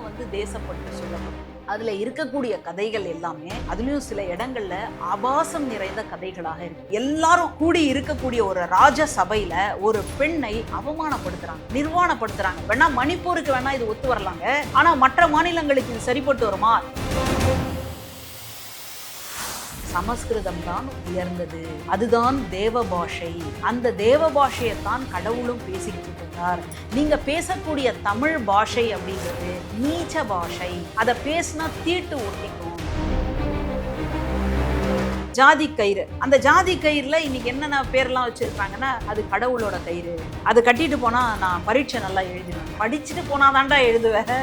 வந்து தேசப்பட்டு சொல்லப்படும். அதுல இருக்கக்கூடிய கதைகள் எல்லாமே அதுலயும் சில இடங்கள்ல ஆபாசம் நிறைந்த கதைகளாக இருக்கு. எல்லாரும் கூடி இருக்கக்கூடிய ஒரு ராஜ சபையில ஒரு பெண்ணை அவமானப்படுத்துறாங்க, நிர்வாணப்படுத்துறாங்க. வேணா மணிப்பூருக்கு வேணா இது ஒத்து வரலாங்க, ஆனா மற்ற மாநிலங்களுக்கு இது சரிப்பட்டு வருமா? சமஸ்கிருதம் தான் உயர்ந்தது, அதுதான் தேவ பாஷை. அந்த தேவ பாஷையைத்தான் கடவுளும் பேசிக்கிட்டு இருந்தார். நீங்க பேசக்கூடிய தமிழ் பாஷை அப்படின்றது நீச்ச பாஷை. அதை பேசினா தீட்டு ஒட்டிக்கும். ஜாதி கயிறு, அந்த ஜாதி கயிறுல இன்னைக்கு என்னென்ன பேர்லாம் வச்சிருக்காங்கன்னா, அது கடவுளோட கயிறு. அது கட்டிட்டு போனா நான் பரீட்சை நல்லா எழுதுவேன். படிச்சுட்டு போனாதான்டா எழுதுவேன்.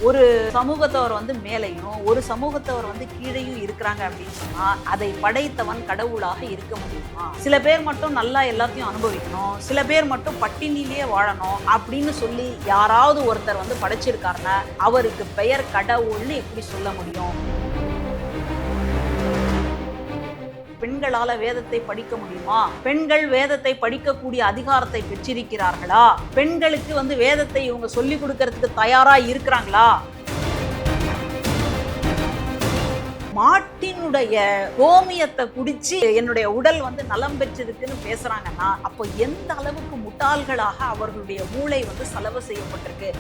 ஒரு சமூகத்தவர் வந்து மேலையும் ஒரு சமூகத்தவர் வந்து கீழையும் இருக்கிறாங்க அப்படின்னு சொன்னா அதை படைத்தவன் கடவுளாக இருக்க முடியுமா? சில பேர் மட்டும் நல்லா எல்லாத்தையும் அனுபவிக்கணும், சில பேர் மட்டும் பட்டினிலேயே வாழணும் அப்படின்னு சொல்லி யாராவது ஒருத்தர் வந்து படைச்சிருக்காருன்னா அவருக்கு பெயர் கடவுள்னு எப்படி சொல்ல முடியும்? பெண்களால வேதத்தை படிக்க முடியுமா? பெண்கள் வேதத்தை படிக்கக்கூடிய அதிகாரத்தை பெற்றிருக்கிறார்களா? பெண்களுக்கு வந்து வேதத்தை இவங்க சொல்லி கொடுக்கறதுக்கு தயாரா இருக்கிறாங்களா? மாட்டினுடைய கோமியத்தை குடிச்சு என்னுடைய உடல் வந்து நலம் பெற்றிருக்குன்னு பேசுறாங்கன்னா அப்போ எந்த அளவுக்கு முட்டாள்களாக அவர்களுடைய மூளை வந்து செலவு செய்யப்பட்டிருக்கு.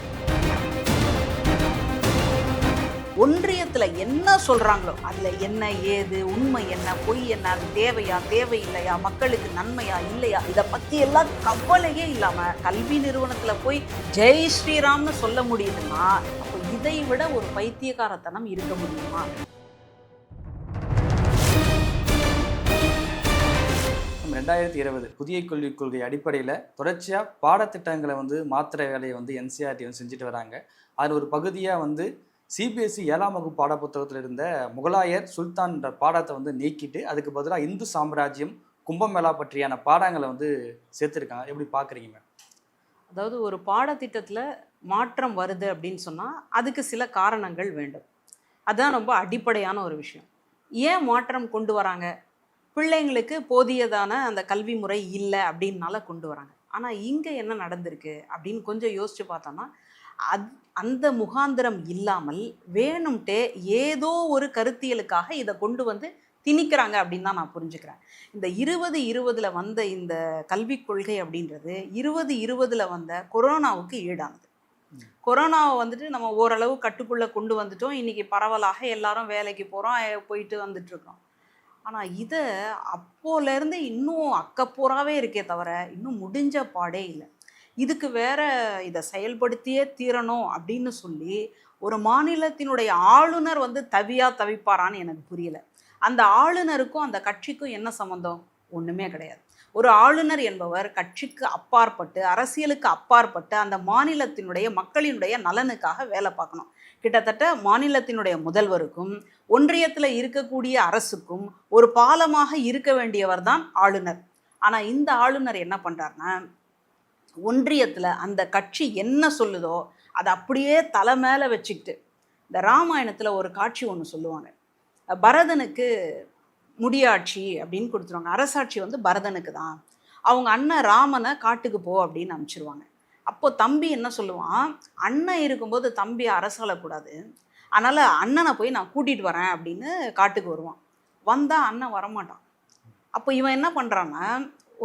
ஒன்றியத்துல என்ன சொல்றாங்களோ அதுல என்ன ஏது உண்மை என்ன பொய் என்ன, அது தேவையா தேவையில்லையா, மக்களுக்கு நன்மையா இல்லையா, இதை பத்தி எல்லாம் கவலையே இல்லாம கல்வி நிறுவனத்துல போய் ஜெய் ஸ்ரீராம்னு சொல்ல முடியுதுன்னா அப்போ இதை விட ஒரு பைத்தியக்காரத்தனம் இருக்க முடியுமா? நம்ம 2020 புதிய கல்விக் கொள்கை அடிப்படையில் தொடர்ச்சியாக பாடத்திட்டங்களை வந்து மாத்திர வேலையை வந்து என்சிஆர்டி வந்து செஞ்சுட்டு வராங்க. அதில் ஒரு பகுதியாக வந்து சிபிஎஸ்சி 7ஆம் வகுப்பு பாடப்புத்தகத்தில் இருந்த முகலாயர் சுல்தான்ற பாடத்தை வந்து நீக்கிட்டு அதுக்கு பதிலாக இந்து சாம்ராஜ்யம் கும்பமேளா பற்றியான பாடங்களை வந்து சேர்த்துருக்காங்க. எப்படி பார்க்குறீங்க? அதாவது ஒரு பாடத்திட்டத்தில் மாற்றம் வருது அப்படின்னு சொன்னால் அதுக்கு சில காரணங்கள் வேண்டும். அதுதான் ரொம்ப அடிப்படையான ஒரு விஷயம். ஏன் மாற்றம் கொண்டு வராங்க? பிள்ளைங்களுக்கு போதியதான அந்த கல்வி முறை இல்லை அப்படின்னால கொண்டு வராங்க. ஆனால் இங்கே என்ன நடந்திருக்கு அப்படின்னு கொஞ்சம் யோசிச்சு பார்த்தோம்னா அந்த முகாந்திரம் இல்லாமல் வேணும்ட்டே ஏதோ ஒரு கருத்தியலுக்காக இதை கொண்டு வந்து திணிக்கிறாங்க அப்படின்னு தான் நான் புரிஞ்சுக்கிறேன். இந்த 2020 வந்த இந்த கல்விக் கொள்கை அப்படின்றது 2020 வந்த கொரோனாவுக்கு ஈடானது. கொரோனாவை வந்துட்டு நம்ம ஓரளவு கட்டுக்குள்ளே கொண்டு வந்துட்டோம். இன்றைக்கி பரவலாக எல்லாரும் வேலைக்கு போகிறோம், போயிட்டு வந்துட்டுருக்கோம். ஆனால் இதை அப்போலேருந்து இன்னும் அக்கப்போராகவே இருக்கே தவிர இன்னும் முடிஞ்ச பாடே இல்லை. இதுக்கு வேற இதை செயல்படுத்தியே தீரணும் அப்படின்னு சொல்லி ஒரு மாநிலத்தினுடைய ஆளுநர் வந்து தவிப்பாரான்னு எனக்கு புரியல. அந்த ஆளுநருக்கும் அந்த கட்சிக்கும் என்ன சம்மந்தம்? ஒன்றுமே கிடையாது. ஒரு ஆளுநர் என்பவர் கட்சிக்கு அப்பாற்பட்டு அரசியலுக்கு அப்பாற்பட்டு அந்த மாநிலத்தினுடைய மக்களினுடைய நலனுக்காக வேலை பார்க்கணும். கிட்டத்தட்ட மாநிலத்தினுடைய முதல்வருக்கும் ஒன்றியத்தில் இருக்கக்கூடிய அரசுக்கும் ஒரு பாலமாக இருக்க வேண்டியவர் தான் ஆளுநர். ஆனால் இந்த ஆளுநர் என்ன பண்ணுறாருன்னா ஒன்றியத்தில் அந்த கட்சி என்ன சொல்லுதோ அதை அப்படியே தலை மேலே வச்சுக்கிட்டு இந்த ராமாயணத்தில் ஒரு காட்சி ஒன்று சொல்லுவாங்க. பரதனுக்கு முடியாட்சி அப்படின்னு கொடுத்துருவாங்க. அரசாட்சி வந்து பரதனுக்கு தான். அவங்க அண்ணன் ராமனை காட்டுக்கு போ அப்படின்னு அனுப்பிச்சிருவாங்க. அப்போது தம்பி என்ன சொல்லுவான், அண்ணன் இருக்கும்போது தம்பி அரசாளக்கூடாது, அதனால் அண்ணனை போய் நான் கூட்டிகிட்டு வரேன் அப்படின்னு காட்டுக்கு வருவான். வந்தால் அண்ணன் வரமாட்டான். அப்போ இவன் என்ன பண்ணுறான்னா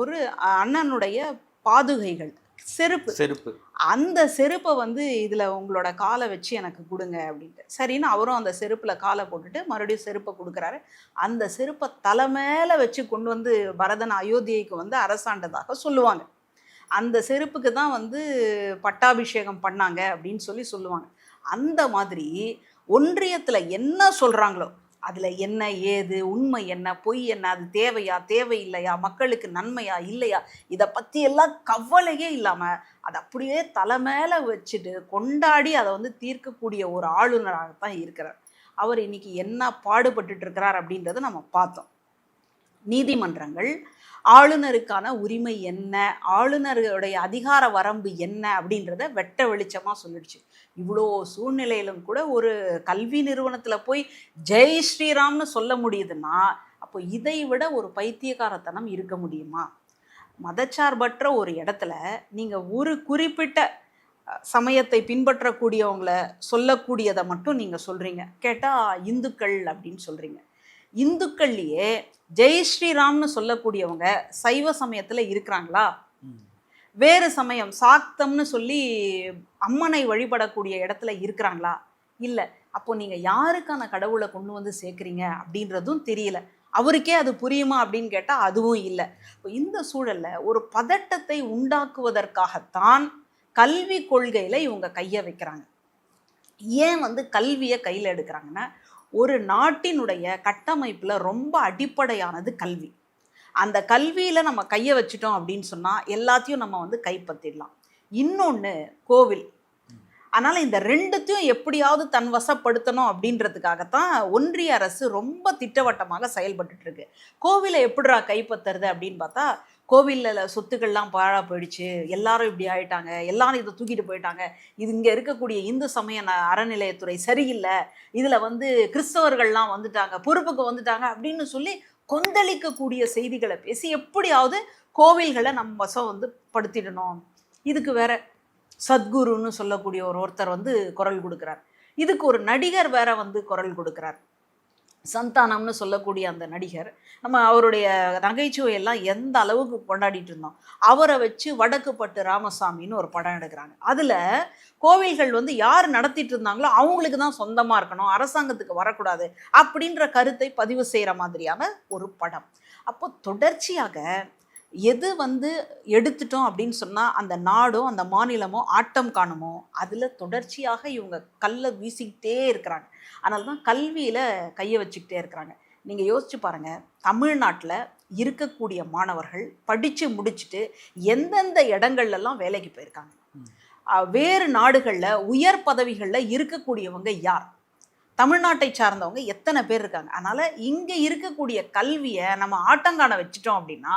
ஒரு அண்ணனுடைய பாதுகைகள் செருப்பு அந்த செருப்பை வந்து இதில் உங்களோட காலை வச்சு எனக்கு கொடுங்க அப்படின்ட்டு சரின்னு அவரும் அந்த செருப்பில் காலை போட்டுட்டு மறுபடியும் செருப்பை கொடுக்குறாரு. அந்த செருப்பை தலை மேலே வச்சு கொண்டு வந்து பரதன் அயோத்தியைக்கு வந்து அரசாண்டதாக சொல்லுவாங்க. அந்த செருப்புக்கு தான் வந்து பட்டாபிஷேகம் பண்ணாங்க அப்படின்னு சொல்லுவாங்க. அந்த மாதிரி ஒன்றியத்தில் என்ன சொல்கிறாங்களோ அதில் என்ன ஏது உண்மை என்ன பொய் என்ன, அது தேவையா தேவையில்லையா, மக்களுக்கு நன்மையா இல்லையா, இதை பற்றி எல்லாம் கவலையே இல்லாமல் அதை அப்படியே தலை மேலே வச்சுட்டு கொண்டாடி அதை வந்து தீர்க்கக்கூடிய ஒரு ஆளுநராகத்தான் இருக்கிறார். அவர் இன்னைக்கு என்ன பாடுபட்டு இருக்கிறார் அப்படின்றத நம்ம பார்த்தோம். நீதிமன்றங்கள் ஆளுநருக்கான உரிமை என்ன, ஆளுநருடைய அதிகார வரம்பு என்ன அப்படின்றத வெட்ட வெளிச்சமாக சொல்லிடுச்சு. இவ்வளோ சூழ்நிலையிலும் கூட ஒரு கல்வி நிறுவனத்தில் போய் ஜெய் ஸ்ரீராம்னு சொல்ல முடியுதுன்னா அப்போ இதை விட ஒரு பைத்தியக்காரத்தனம் இருக்க முடியுமா? மதச்சார்பற்ற ஒரு இடத்துல நீங்கள் ஒரு குறிப்பிட்ட சமயத்தை பின்பற்றக்கூடியவங்கள சொல்லக்கூடியதை மட்டும் நீங்கள் சொல்கிறீங்க. கேட்டால் இந்துக்கள் அப்படின்னு சொல்கிறீங்க. இந்துக்கள்லேயே ஜெய் ஸ்ரீராம்னு சொல்லக்கூடியவங்க சைவ சமயத்தில் இருக்கிறாங்களா? வேறு சமயம் சாக்தம்னு சொல்லி அம்மனை வழிபடக்கூடிய இடத்துல இருக்கிறாங்களா? இல்லை. அப்போ நீங்கள் யாருக்கான கடவுளை கொண்டு வந்து சேர்க்குறீங்க அப்படின்றதும் தெரியல. அவருக்கே அது புரியுமா அப்படின்னு கேட்டால் அதுவும் இல்லை. இப்போ இந்த சூழலில் ஒரு பதட்டத்தை உண்டாக்குவதற்காகத்தான் கல்வி கொள்கையில் இவங்க கையை வைக்கிறாங்க. ஏன் கல்வியை கையில் எடுக்கிறாங்கன்னா, ஒரு நாட்டினுடைய கட்டமைப்பில் ரொம்ப அடிப்படையானது கல்வி. அந்த கல்வியில் நம்ம கையை வச்சிட்டோம் அப்படின்னு சொன்னால் எல்லாத்தையும் நம்ம கைப்பற்றிடலாம். இன்னொன்று கோவில். அதனால் இந்த ரெண்டுத்தையும் எப்படியாவது தன் வசப்படுத்தணும் அப்படின்றதுக்காகத்தான் ஒன்றிய அரசு ரொம்ப திட்டவட்டமாக செயல்பட்டுருக்கு. கோவிலை எப்படிரா கைப்பற்றுறது அப்படின்னு பார்த்தா, கோவிலில் சொத்துக்கள்லாம் பாழா போயிடுச்சு, எல்லாரும் இப்படி ஆயிட்டாங்க, எல்லாரும் இதை தூக்கிட்டு போயிட்டாங்க, இது இங்கே இருக்கக்கூடிய இந்து சமய அறநிலையத்துறை சரியில்லை, இதில் கிறிஸ்தவர்கள்லாம் வந்துட்டாங்க, பொறுப்புக்கு வந்துட்டாங்க அப்படின்னு சொல்லி கொந்தளிக்கக்கூடிய செய்திகளை பேசி எப்படியாவது கோவில்களை நம்ம வசம் படுத்திடணும். இதுக்கு வேற சத்குருன்னு சொல்லக்கூடிய ஒருத்தர் குரல் கொடுக்குறார். இதுக்கு ஒரு நடிகர் வேற குரல் கொடுக்குறார். சந்தானம்னு சொல்லக்கூடிய அந்த நடிகர், நம்ம அவருடைய நகைச்சுவையெல்லாம் எந்த அளவுக்கு கொண்டாடிட்டு இருந்தோம். அவரை வச்சு வடக்குப்பட்டு ராமசாமின்னு ஒரு படம் எடுக்கிறாங்க. அதில் கோவில்கள் யார் நடத்திட்டு இருந்தாங்களோ அவங்களுக்கு தான் சொந்தமாக இருக்கணும், அரசாங்கத்துக்கு வரக்கூடாது அப்படின்ற கருத்தை பதிவு செய்கிற மாதிரியான ஒரு படம். அப்போ தொடர்ச்சியாக எது எடுத்துட்டோம் அப்படின்னு சொன்னால் அந்த நாடோ அந்த மாநிலமோ ஆட்டம் காணுமோ அதில் தொடர்ச்சியாக இவங்க கல்லை வீசிக்கிட்டே இருக்கிறாங்க. அதனால தான் கல்வியில் கையை வச்சுக்கிட்டே இருக்கிறாங்க. நீங்கள் யோசிச்சு பாருங்கள், தமிழ்நாட்டில் இருக்கக்கூடிய மாணவர்கள் படித்து முடிச்சுட்டு எந்தெந்த இடங்கள்லாம் வேலைக்கு போயிருக்காங்க. வேறு நாடுகளில் உயர் பதவிகளில் இருக்கக்கூடியவங்க யார்? தமிழ்நாட்டை சார்ந்தவங்க எத்தனை பேர் இருக்காங்க? அதனால் இங்கே இருக்கக்கூடிய கல்வியை நம்ம ஆட்டங்காண வச்சுட்டோம் அப்படின்னா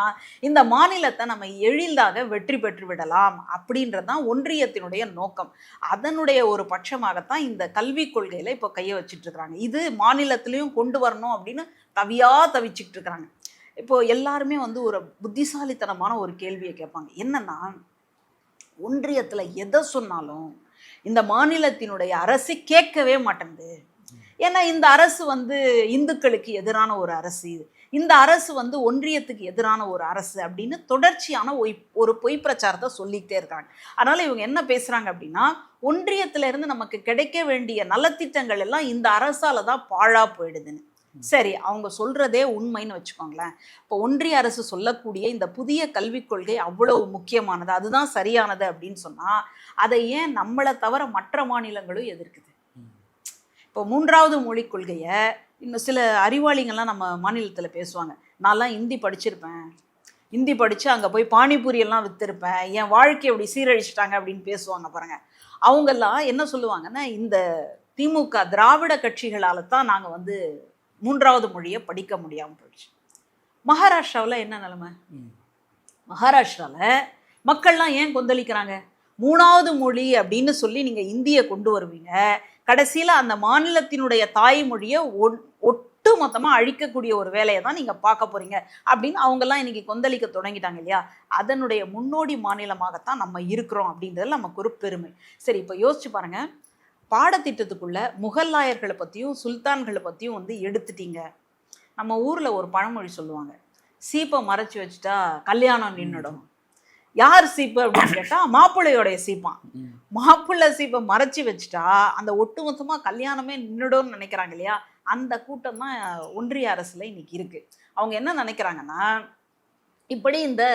இந்த மாநிலத்தை நம்ம எளிதாக வெற்றி பெற்று விடலாம் அப்படின்றது தான் ஒன்றியத்தினுடைய நோக்கம். அதனுடைய ஒரு பட்சமாகத்தான் இந்த கல்விக் கொள்கையில் இப்போ கையை வச்சுட்டு இருக்கிறாங்க. இது மாநிலத்திலையும் கொண்டு வரணும் அப்படின்னு தவிச்சுக்கிட்டு இருக்கிறாங்க. இப்போது எல்லாருமே ஒரு புத்திசாலித்தனமான ஒரு கேள்வியை கேட்பாங்க. என்னன்னா, ஒன்றியத்தில் எதை சொன்னாலும் இந்த மாநிலத்தினுடைய அரசு கேட்கவே மாட்டேங்குது. ஏன்னா இந்த அரசு இந்துக்களுக்கு எதிரான ஒரு அரசு, இந்த அரசு ஒன்றியத்துக்கு எதிரான ஒரு அரசு அப்படின்னு தொடர்ச்சியான ஒரு பொய் பிரச்சாரத்தை சொல்லிக்கிட்டே இருக்காங்க. அதனால் இவங்க என்ன பேசுகிறாங்க அப்படின்னா, ஒன்றியத்திலேருந்து நமக்கு கிடைக்க வேண்டிய நலத்திட்டங்கள் எல்லாம் இந்த அரசால் தான் பாழா போயிடுதுன்னு. சரி, அவங்க சொல்கிறதே உண்மைன்னு வச்சுக்கோங்களேன். இப்போ ஒன்றிய அரசு சொல்லக்கூடிய இந்த புதிய கல்விக் கொள்கை அவ்வளவு முக்கியமானது, அதுதான் சரியானது அப்படின்னு சொன்னால் அதை ஏன் நம்மளை தவிர மற்ற மாநிலங்களும் எதிர்க்குது? இப்போ 3வது மொழிக் கொள்கையை இன்னும் சில அறிவாளிங்கள்லாம் நம்ம மாநிலத்தில் பேசுவாங்க. நான்லாம் ஹிந்தி படிச்சிருப்பேன், ஹிந்தி படித்து அங்கே போய் பானிபூரியெல்லாம் விற்றுருப்பேன், என் வாழ்க்கையை அப்படி சீரழிச்சிட்டாங்க அப்படின்னு பேசுவாங்க பாருங்கள். அவங்கெல்லாம் என்ன சொல்லுவாங்கன்னா, இந்த திமுக திராவிட கட்சிகளால் தான் நாங்கள் 3வது மொழியை படிக்க முடியாமல் போயிடுச்சு. மகாராஷ்டிராவில் என்ன நிலைமை? மகாராஷ்டிராவில் மக்கள்லாம் ஏன் கொந்தளிக்கிறாங்க? 3வது மொழி அப்படின்னு சொல்லி நீங்கள் இந்தியை கொண்டு வருவீங்க, கடைசியில் அந்த மாநிலத்தினுடைய தாய்மொழியை ஒட்டு மொத்தமாக அழிக்கக்கூடிய ஒரு வேலையை தான் நீங்கள் பார்க்க போகிறீங்க அப்படின்னு அவங்கெல்லாம் இன்றைக்கி கொந்தளிக்க தொடங்கிட்டாங்க இல்லையா? அதனுடைய முன்னோடி மாநிலமாகத்தான் நம்ம இருக்கிறோம் அப்படின்றதுல நமக்கு ஒரு பெருமை. சரி, இப்போ யோசிச்சு பாருங்கள், பாடத்திட்டத்துக்குள்ளே முகலாயர்களை பற்றியும் சுல்தான்களை பற்றியும் எடுத்துட்டீங்க. நம்ம ஊரில் ஒரு பழமொழி சொல்லுவாங்க, சீப்பை மறைச்சி வச்சுட்டா கல்யாணம் நின்றுடும். யார் சீப்பு அப்படின்னு கேட்டால் மாப்பிள்ளையோடைய சீப்பான். மாப்பிள்ளை சீப்பை மறைச்சி வச்சுட்டா அந்த ஒட்டுமொத்தமாக கல்யாணமே நின்றுடும்னு நினைக்கிறாங்க இல்லையா? அந்த கூட்டம் தான் ஒன்றிய அரசில் இன்னைக்கு இருக்குது. அவங்க என்ன நினைக்கிறாங்கன்னா, இப்படி இந்த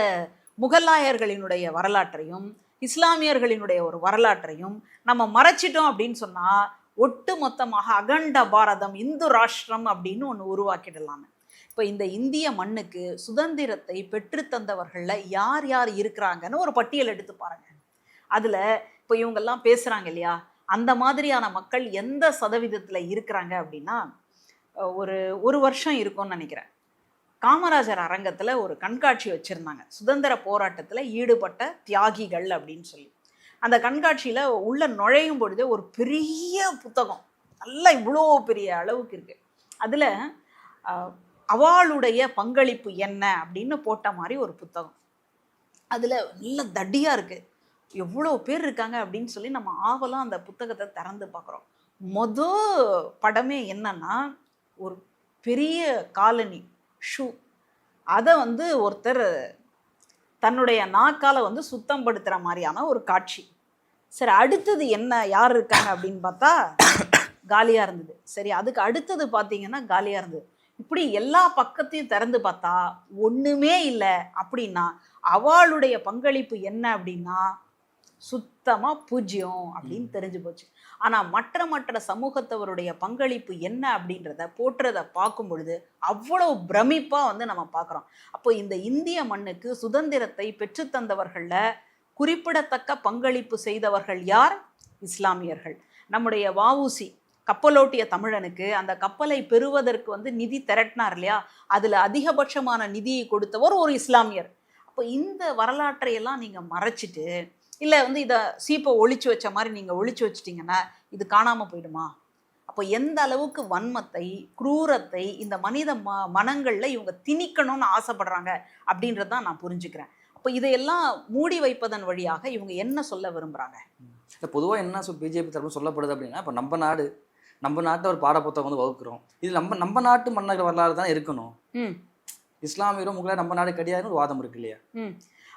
முகலாயர்களினுடைய வரலாற்றையும் இஸ்லாமியர்களினுடைய ஒரு வரலாற்றையும் நம்ம மறைச்சிட்டோம் அப்படின்னு சொன்னால் ஒட்டு மொத்தமாக அகண்ட பாரதம், இந்து ராஷ்டிரம் அப்படின்னு ஒன்று உருவாக்கிடலான்னு. இப்போ இந்த இந்திய மண்ணுக்கு சுதந்திரத்தை பெற்றுத்தந்தவர்களில் யார் யார் இருக்கிறாங்கன்னு ஒரு பட்டியல் எடுத்து பாருங்கள். அதில் இப்போ இவங்கெல்லாம் பேசுகிறாங்க இல்லையா, அந்த மாதிரியான மக்கள் எந்த சதவீதத்தில் இருக்கிறாங்க அப்படின்னா, ஒரு வருஷம் இருக்கும்னு நினைக்கிறேன், காமராஜர் அரங்கத்தில் ஒரு கண்காட்சி வச்சுருந்தாங்க, சுதந்திர போராட்டத்தில் ஈடுபட்ட தியாகிகள் அப்படின்னு சொல்லி. அந்த கண்காட்சியில் உள்ள நுழையும் பொழுதே ஒரு பெரிய புத்தகம், நல்லா இவ்வளோ பெரிய அளவுக்கு இருக்குது, அதில் அவளுடைய பங்களிப்பு என்ன அப்படின்னு போட்ட மாதிரி ஒரு புத்தகம். அதில் நல்ல தடியாக இருக்குது, எவ்வளோ பேர் இருக்காங்க அப்படின்னு சொல்லி நம்ம ஆவலாம் அந்த புத்தகத்தை திறந்து பார்க்குறோம். படமே என்னன்னா, ஒரு பெரிய காலனி ஷூ அதை வந்து ஒருத்தர் தன்னுடைய நாக்கால வந்து சுத்தம் படுத்துகிற மாதிரியான ஒரு காட்சி. சரி, அடுத்தது என்ன, யார் இருக்காங்க அப்படின்னு பார்த்தா காலியாக இருந்தது. சரி, அதுக்கு அடுத்தது பார்த்தீங்கன்னா காலியாக இருந்தது. இப்படி எல்லா பக்கத்தையும் திறந்து பார்த்தா ஒன்றுமே இல்லை. அப்படின்னா அவளுடைய பங்களிப்பு என்ன அப்படின்னா சுத்தமாக பூஜ்யம் அப்படின்னு தெரிஞ்சு போச்சு. ஆனால் மற்ற சமூகத்தவருடைய பங்களிப்பு என்ன அப்படின்றத போற்றதை பார்க்கும் பொழுது அவ்வளோ பிரமிப்பாக வந்து நம்ம பார்க்குறோம். அப்போ இந்த இந்திய மண்ணுக்கு சுதந்திரத்தை பெற்றுத்தந்தவர்களில் குறிப்பிடத்தக்க பங்களிப்பு செய்தவர்கள் யார்? இஸ்லாமியர்கள். நம்முடைய வஉசி கப்பலோட்டிய தமிழனுக்கு அந்த கப்பலை பெறுவதற்கு வந்து நிதி திரட்டினார் இல்லையா, அதில் அதிகபட்சமான நிதியை கொடுத்தவர் ஒரு இஸ்லாமியர். அப்போ இந்த வரலாற்றையெல்லாம் நீங்கள் மறைச்சிட்டு, இல்லை வந்து இதை சீப்பை ஒழிச்சு வச்ச மாதிரி நீங்கள் ஒழிச்சு வச்சிட்டிங்கன்னா இது காணாமல் போயிடுமா? அப்போ எந்த அளவுக்கு வன்மத்தை, குரூரத்தை இந்த மனித மனங்களில் இவங்க திணிக்கணும்னு ஆசைப்படுறாங்க அப்படின்றது தான் நான் புரிஞ்சுக்கிறேன். அப்போ இதையெல்லாம் மூடி வைப்பதன் வழியாக இவங்க என்ன சொல்ல விரும்புகிறாங்க? இல்லை, பொதுவாக என்ன பிஜேபி தரப்பு சொல்லப்படுது அப்படின்னா, இப்போ நம்ம நாட்டை ஒரு பாடப்புத்தகம் வந்து வகுக்கிறோம். இது நம்ம நாட்டு மன்னர் வரலாறு தான் இருக்கணும். இஸ்லாமியரும் முகலாயர் நம்ம நாடு கிடையாதுன்னு ஒரு வாதம் இருக்கு இல்லையா?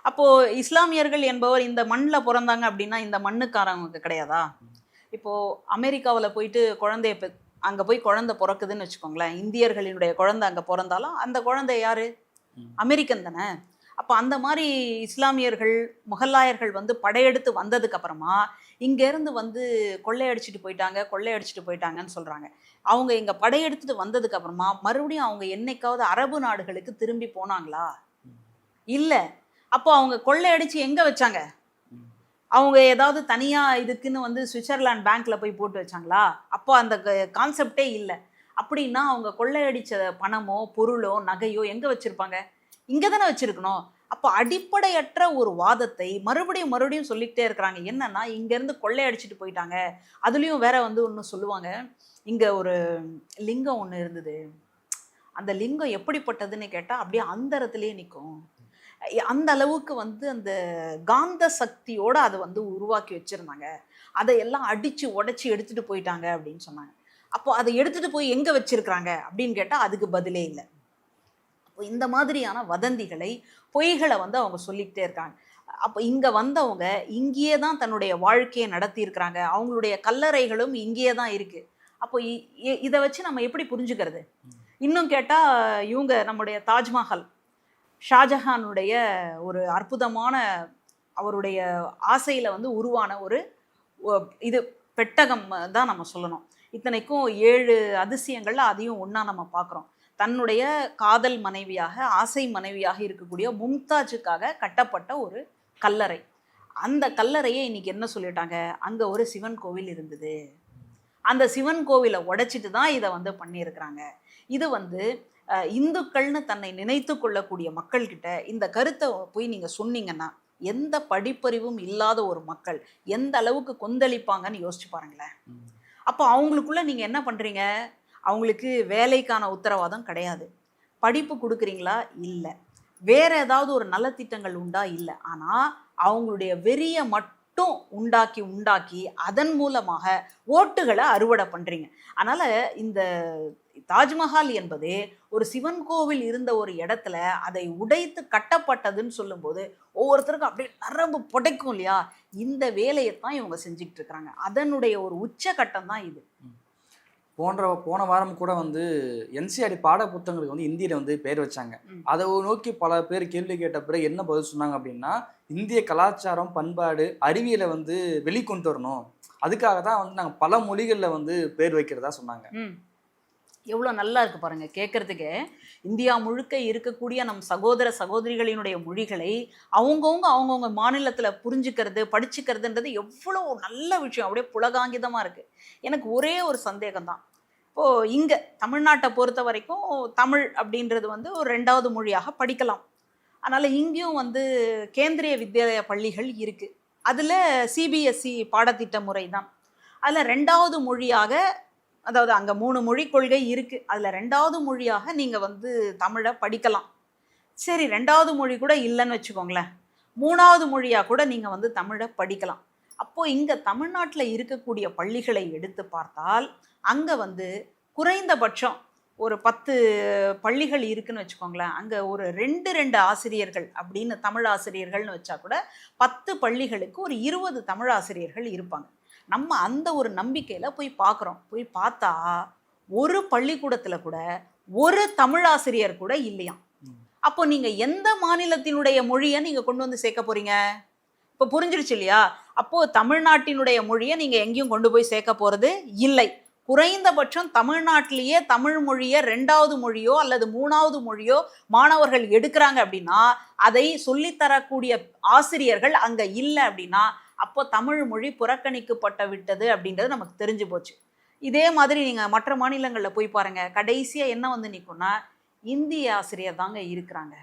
அப்போது இஸ்லாமியர்கள் என்பவர் இந்த மண்ணில் பிறந்தாங்க அப்படின்னா இந்த மண்ணுக்காரவங்க கிடையாதா? இப்போது அமெரிக்காவில் போயிட்டு அங்கே போய் குழந்தை பிறக்குதுன்னு வச்சுக்கோங்களேன். இந்தியர்களினுடைய குழந்தை அங்கே பிறந்தாலும் அந்த குழந்தை யார்? அமெரிக்கன் தானே. அப்போ அந்த மாதிரி இஸ்லாமியர்கள், முகலாயர்கள் வந்து படையெடுத்து வந்ததுக்கு அப்புறமா இங்கேருந்து வந்து கொள்ளையடிச்சிட்டு போயிட்டாங்கன்னு சொல்கிறாங்க. அவங்க இங்கே படையெடுத்துட்டு வந்ததுக்கு அப்புறமா மறுபடியும் அவங்க என்னைக்காவது அரபு நாடுகளுக்கு திரும்பி போனாங்களா? இல்லை. அப்போ அவங்க கொள்ளையடிச்சு எங்கே வச்சாங்க? அவங்க ஏதாவது தனியாக இதுக்குன்னு வந்து சுவிட்சர்லாந்து பேங்க்கில் போய் போட்டு வச்சாங்களா? அப்போ அந்த கான்செப்டே இல்லை. அப்படின்னா அவங்க கொள்ளையடித்த பணமோ பொருளோ நகையோ எங்கே வச்சுருப்பாங்க? இங்கே தானே வச்சுருக்கணும். அப்போ அடிப்படையற்ற ஒரு வாதத்தை மறுபடியும் சொல்லிக்கிட்டே இருக்கிறாங்க. என்னன்னா, இங்கேருந்து கொள்ளையடிச்சிட்டு போயிட்டாங்க. அதுலேயும் வேற வந்து ஒன்று சொல்லுவாங்க, இங்கே ஒரு லிங்கம் ஒன்று இருந்தது, அந்த லிங்கம் எப்படிப்பட்டதுன்னு கேட்டால் அப்படியே அந்தரத்துலேயே நிற்கும். அந்த அளவுக்கு வந்து அந்த காந்த சக்தியோடு அதை வந்து உருவாக்கி வச்சுருந்தாங்க. அதையெல்லாம் அடித்து உடச்சி எடுத்துகிட்டு போயிட்டாங்க அப்படின்னு சொன்னாங்க. அப்போ அதை எடுத்துகிட்டு போய் எங்கே வச்சுருக்குறாங்க அப்படின்னு கேட்டால் அதுக்கு பதிலே இல்லை. அப்போ இந்த மாதிரியான வதந்திகளை, பொய்களை வந்து அவங்க சொல்லிக்கிட்டே இருக்காங்க. அப்போ இங்கே வந்தவங்க இங்கேயே தான் தன்னுடைய வாழ்க்கையை நடத்தியிருக்கிறாங்க. அவங்களுடைய கல்லறைகளும் இங்கேயே தான் இருக்குது. அப்போ இதை வச்சு நம்ம எப்படி புரிஞ்சுக்கிறது? இன்னும் கேட்டால் இவங்க நம்முடைய தாஜ்மஹால், ஷாஜஹானுடைய ஒரு அற்புதமான அவருடைய ஆசையில் வந்து உருவான ஒரு இது பெட்டகம் தான் நம்ம சொல்லணும். இத்தனைக்கும் 7 அதிசயங்களில் அதையும் ஒன்றா நம்ம பார்க்குறோம். தன்னுடைய காதல் மனைவியாக, ஆசை மனைவியாக இருக்கக்கூடிய மும்தாஜுக்காக கட்டப்பட்ட ஒரு கல்லறை. அந்த கல்லறையை இன்னைக்கு என்ன சொல்லிட்டாங்க, அங்கே ஒரு சிவன் கோவில் இருந்தது, அந்த சிவன் கோவிலை உடைச்சிட்டு தான் இதை வந்து பண்ணியிருக்கிறாங்க. இது வந்து இந்துக்கள்னு தன்னை நினைத்து கொள்ளக்கூடிய மக்கள்கிட்ட இந்த கருத்தை போய் நீங்கள் சொன்னீங்கன்னா, எந்த படிப்பறிவும் இல்லாத ஒரு மக்கள் எந்த அளவுக்கு கொந்தளிப்பாங்கன்னு யோசிச்சு பாருங்களேன். அப்போ அவங்களுக்குள்ள நீங்கள் என்ன பண்ணுறீங்க? அவங்களுக்கு வேலைக்கான உத்தரவாதம் கிடையாது. படிப்பு கொடுக்குறீங்களா? இல்லை. வேறு ஏதாவது ஒரு நலத்திட்டங்கள் உண்டா? இல்லை. ஆனால் அவங்களுடைய வெறியை மட்டும் உண்டாக்கி அதன் மூலமாக ஓட்டுகளை அறுவடை பண்ணுறீங்க. அதனால் இந்த தாஜ்மஹால் என்பது ஒரு சிவன் கோவில் இருந்த ஒரு இடத்துல அதை உடைத்து கட்டப்பட்டதுன்னு சொல்லும்போது ஒவ்வொருத்தருக்கும் அப்படியே நரம்பு புடைக்கும் இல்லையா? இந்த வேலையை தான் இவங்க செஞ்சுக்கிட்டு இருக்கிறாங்க. அதனுடைய ஒரு உச்சகட்டம் தான் இது. போன வாரம் கூட வந்து என்சிஆர்டி பாட புத்தகங்களுக்கு வந்து இந்தியில வந்து பேர் வச்சாங்க. அதை நோக்கி பல பேர் கேள்வி கேட்ட பிறகு என்ன பதில் சொன்னாங்க அப்படின்னா, இந்திய கலாச்சாரம், பண்பாடு, அறிவியலை வந்து வெளிக்கொண்டு வரணும், அதுக்காக தான் வந்து நாங்கள் பல மொழிகளில் வந்து பேர் வைக்கிறதா சொன்னாங்க. எவ்வளோ நல்லா இருக்குது பாருங்கள் கேட்குறதுக்கு. இந்தியா முழுக்க இருக்கக்கூடிய நம் சகோதர சகோதரிகளினுடைய மொழிகளை அவங்கவுங்க மாநிலத்தில் புரிஞ்சுக்கிறது, படிச்சுக்கிறதுன்றது எவ்வளோ நல்ல விஷயம். அப்படியே புலகாங்கிதமாக இருக்குது. எனக்கு ஒரே ஒரு சந்தேகம் தான். இப்போது இங்கே தமிழ்நாட்டை பொறுத்த வரைக்கும் தமிழ் அப்படின்றது வந்து ஒரு 2வது மொழியாக படிக்கலாம். அதனால் இங்கேயும் வந்து கேந்திரிய வித்யாலய பள்ளிகள் இருக்குது. அதில் சிபிஎஸ்சி பாடத்திட்ட முறை தான். அதில் 2வது மொழியாக, அதாவது அங்கே 3 மொழி கொள்கை இருக்குது, அதில் 2வது மொழியாக நீங்கள் வந்து தமிழை படிக்கலாம். சரி, 2வது மொழி கூட இல்லைன்னு வச்சுக்கோங்களேன். மூணாவது மொழியாக கூட நீங்கள் வந்து தமிழை படிக்கலாம். அப்போது இங்கே தமிழ்நாட்டில் இருக்கக்கூடிய பள்ளிகளை எடுத்து பார்த்தால் அங்கே வந்து குறைந்தபட்சம் ஒரு 10 பள்ளிகள் இருக்குன்னு வச்சுக்கோங்களேன். அங்கே ஒரு 2 ஆசிரியர்கள் அப்படின்னு தமிழ் ஆசிரியர்கள்னு வச்சா கூட 10 பள்ளிகளுக்கு ஒரு 20 தமிழ் ஆசிரியர்கள் இருப்பாங்க. நம்ம அந்த ஒரு நம்பிக்கையில் போய் பார்க்குறோம். போய் பார்த்தா ஒரு பள்ளிக்கூடத்தில் கூட ஒரு தமிழ் ஆசிரியர் கூட இல்லையாம். அப்போ நீங்கள் எந்த மாநிலத்தினுடைய மொழியை நீங்கள் கொண்டு வந்து சேர்க்க போகிறீங்க? இப்போ புரிஞ்சிருச்சு இல்லையா? அப்போது தமிழ்நாட்டினுடைய மொழியை நீங்கள் எங்கேயும் கொண்டு போய் சேர்க்க போகிறது இல்லை. குறைந்தபட்சம் தமிழ்நாட்டிலேயே தமிழ் மொழியை 2வது மொழியோ அல்லது 3வது மொழியோ மாணவர்கள் எடுக்கிறாங்க அப்படின்னா அதை சொல்லித்தரக்கூடிய ஆசிரியர்கள் அங்கே இல்லை அப்படின்னா அப்போ தமிழ் மொழி புறக்கணிக்கப்பட்ட விட்டது அப்படின்றது நமக்கு தெரிஞ்சு போச்சு. இதே மாதிரி நீங்கள் மற்ற மாநிலங்களில் போய் பாருங்கள், கடைசியாக என்ன வந்து நிற்கும்னா இந்திய ஆசிரியர் தாங்க இருக்கிறாங்க.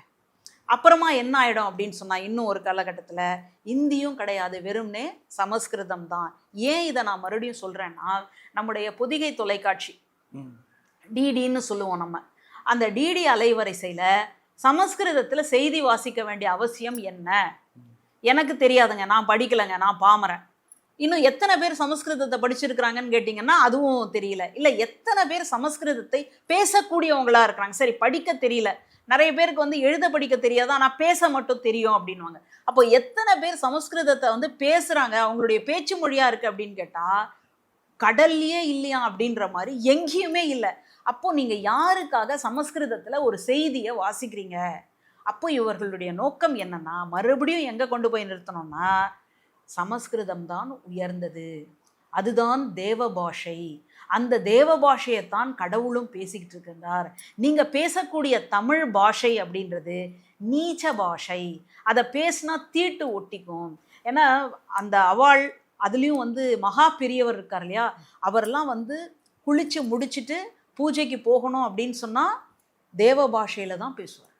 அப்புறமா என்ன ஆகிடும் அப்படின்னு சொன்னால் இன்னும் ஒரு காலகட்டத்தில் இந்தியும் கிடையாது, வெறும்னே சமஸ்கிருதம் தான். ஏன் இதை நான் மறுபடியும் சொல்கிறேன்னா, நம்முடைய பொதிகை தொலைக்காட்சி டிடின்னு சொல்லுவோம் நம்ம, அந்த டிடி அலைவரிசையில் சமஸ்கிருதத்தில் செய்தி வாசிக்க வேண்டிய அவசியம் என்ன? எனக்கு தெரியாதுங்க, நான் படிக்கலைங்க, நான் பாமரன். இன்னும் எத்தனை பேர் சமஸ்கிருதத்தை படிச்சிருக்கிறாங்கன்னு கேட்டிங்கன்னா அதுவும் தெரியல. இல்லை, எத்தனை பேர் சமஸ்கிருதத்தை பேசக்கூடியவங்களா இருக்கிறாங்க? சரி, படிக்க தெரியல, நிறைய பேருக்கு வந்து எழுத படிக்க தெரியாது, ஆனால் பேச மட்டும் தெரியும் அப்படின்வாங்க. அப்போ எத்தனை பேர் சமஸ்கிருதத்தை வந்து பேசுகிறாங்க, அவங்களுடைய பேச்சு மொழியாக இருக்குது அப்படின்னு கேட்டால் கடல்லையே இல்லையா அப்படின்ற மாதிரி எங்கேயுமே இல்லை. அப்போ நீங்கள் யாருக்காக சமஸ்கிருதத்தில் ஒரு செய்தியை வாசிக்கிறீங்க? அப்போ இவர்களுடைய நோக்கம் என்னன்னா, மறுபடியும் எங்கே கொண்டு போய் நிறுத்தணும்னா சமஸ்கிருதம் தான் உயர்ந்தது, அதுதான் தேவ பாஷை, அந்த தேவ பாஷையைத்தான் கடவுளும் பேசிக்கிட்டு இருக்கின்றார். நீங்கள் பேசக்கூடிய தமிழ் பாஷை அப்படின்றது நீச்ச பாஷை, அதை பேசினா தீட்டு ஒட்டிக்கும். ஏன்னா அந்த அவாள் அதுலேயும் வந்து மகா பெரியவர் இருக்கார் இல்லையா, அவரெல்லாம் வந்து குளித்து முடிச்சுட்டு பூஜைக்கு போகணும் அப்படின்னு சொன்னால் தேவ பாஷையில் தான் பேசுவார்.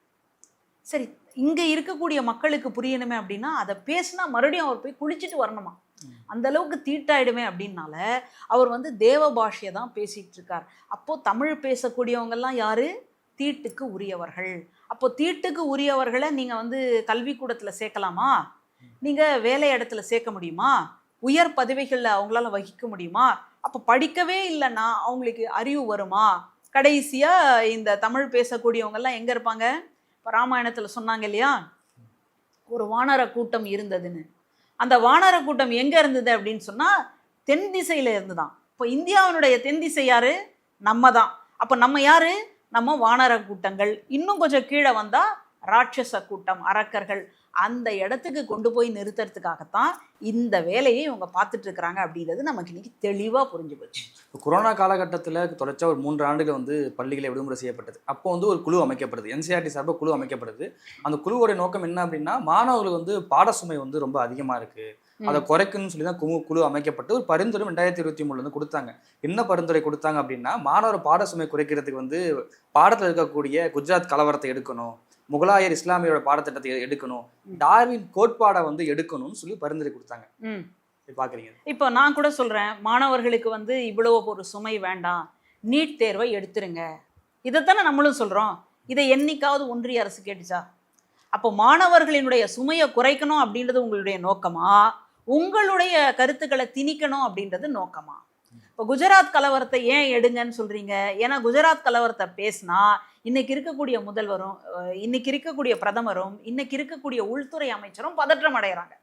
சரி, இங்கே இருக்கக்கூடிய மக்களுக்கு புரியணுமே அப்படின்னா அதை பேசினா மறுபடியும் அவர் போய் குளிச்சுட்டு வரணுமா, அந்த அளவுக்கு தீட்டாயிடுமே அப்படின்னால அவர் வந்து தேவ பாஷையை தான் பேசிகிட்டு இருக்கார். அப்போது தமிழ் பேசக்கூடியவங்கெல்லாம் யார்? தீட்டுக்கு உரியவர்கள். அப்போது தீட்டுக்கு உரியவர்களை நீங்கள் வந்து கல்விக்கூடத்தில் சேர்க்கலாமா? நீங்கள் வேலை இடத்துல சேர்க்க முடியுமா? உயர் பதவிகளில் அவங்களால வகிக்க முடியுமா? அப்போ படிக்கவே இல்லைன்னா அவங்களுக்கு அறிவு வருமா? கடைசியாக இந்த தமிழ் பேசக்கூடியவங்கெல்லாம் எங்கே இருப்பாங்க? இப்போ ராமாயணத்தில் சொன்னாங்க இல்லையா, ஒரு வானர கூட்டம் இருந்ததுன்னு. அந்த வானர கூட்டம் எங்கே இருந்தது அப்படின்னு சொன்னால் தென் திசையில் இருந்து தான். இப்போ இந்தியாவினுடைய தென் திசை யார்? நம்ம தான். அப்போ நம்ம யார்? நம்ம வானர கூட்டங்கள். இன்னும் கொஞ்சம் கீழே வந்தால் ராட்சச கூட்டம், அரக்கர்கள். அந்த இடத்துக்கு கொண்டு போய் நிறுத்துறதுக்காகத்தான் இந்த வேலையை இவங்க பார்த்துட்டு இருக்கிறாங்க அப்படின்றது நமக்கு இன்னைக்கு தெளிவாக புரிஞ்சு போச்சு. இப்போ கொரோனா காலகட்டத்தில் தொடர்ச்சியாக ஒரு 3 ஆண்டுகள் வந்து பள்ளிகளை விடுமுறை செய்யப்பட்டது. அப்போ வந்து ஒரு குழு அமைக்கப்படுது, என்சிஆர்டி சார்பாக குழு அமைக்கப்படுது. அந்த குழுவோட நோக்கம் என்ன அப்படின்னா, மாணவர்கள் வந்து பாடசுமை வந்து ரொம்ப அதிகமாக இருக்குது, அதை குறைக்கணும்னு சொல்லி தான் குழு அமைக்கப்பட்டு ஒரு பரிந்துரை 2023 வந்து கொடுத்தாங்க. என்ன பரிந்துரை கொடுத்தாங்க அப்படின்னா, மாணவர் பாடசுமை குறைக்கிறதுக்கு வந்து பாடத்தில் இருக்கக்கூடிய குஜராத் கலவரத்தை எடுக்கணும், முகலாயர் இஸ்லாமியோட பாடத்திட்டத்தை எடுக்கணும், டார்வின் கோட்பாடை வந்து எடுக்கணும்னு சொல்லி பரிந்துரை கொடுத்தாங்க. பார்க்குறீங்க? இப்போ நான் கூட சொல்கிறேன், மாணவர்களுக்கு வந்து இவ்வளோ ஒரு சுமை வேண்டாம், நீட் தேர்வை எடுத்துருங்க. இதைத்தானே நம்மளும் சொல்கிறோம். இதை என்னைக்காவது ஒன்றிய அரசு கேட்டுச்சா? அப்போ மாணவர்களினுடைய சுமையை குறைக்கணும் அப்படின்றது உங்களுடைய நோக்கமா, உங்களுடைய கருத்துக்களை திணிக்கணும் அப்படின்றது நோக்கமா? இப்போ குஜராத் கலவரத்தை ஏன் எடுங்கன்னு சொல்கிறீங்க? ஏன்னா குஜராத் கலவரத்தை பேசினா இன்னைக்கு இருக்கக்கூடிய முதல்வரும், இன்னைக்கு இருக்கக்கூடிய பிரதமரும், இன்னைக்கு இருக்கக்கூடிய உள்துறை அமைச்சரும் பதற்றம் அடைகிறாங்க.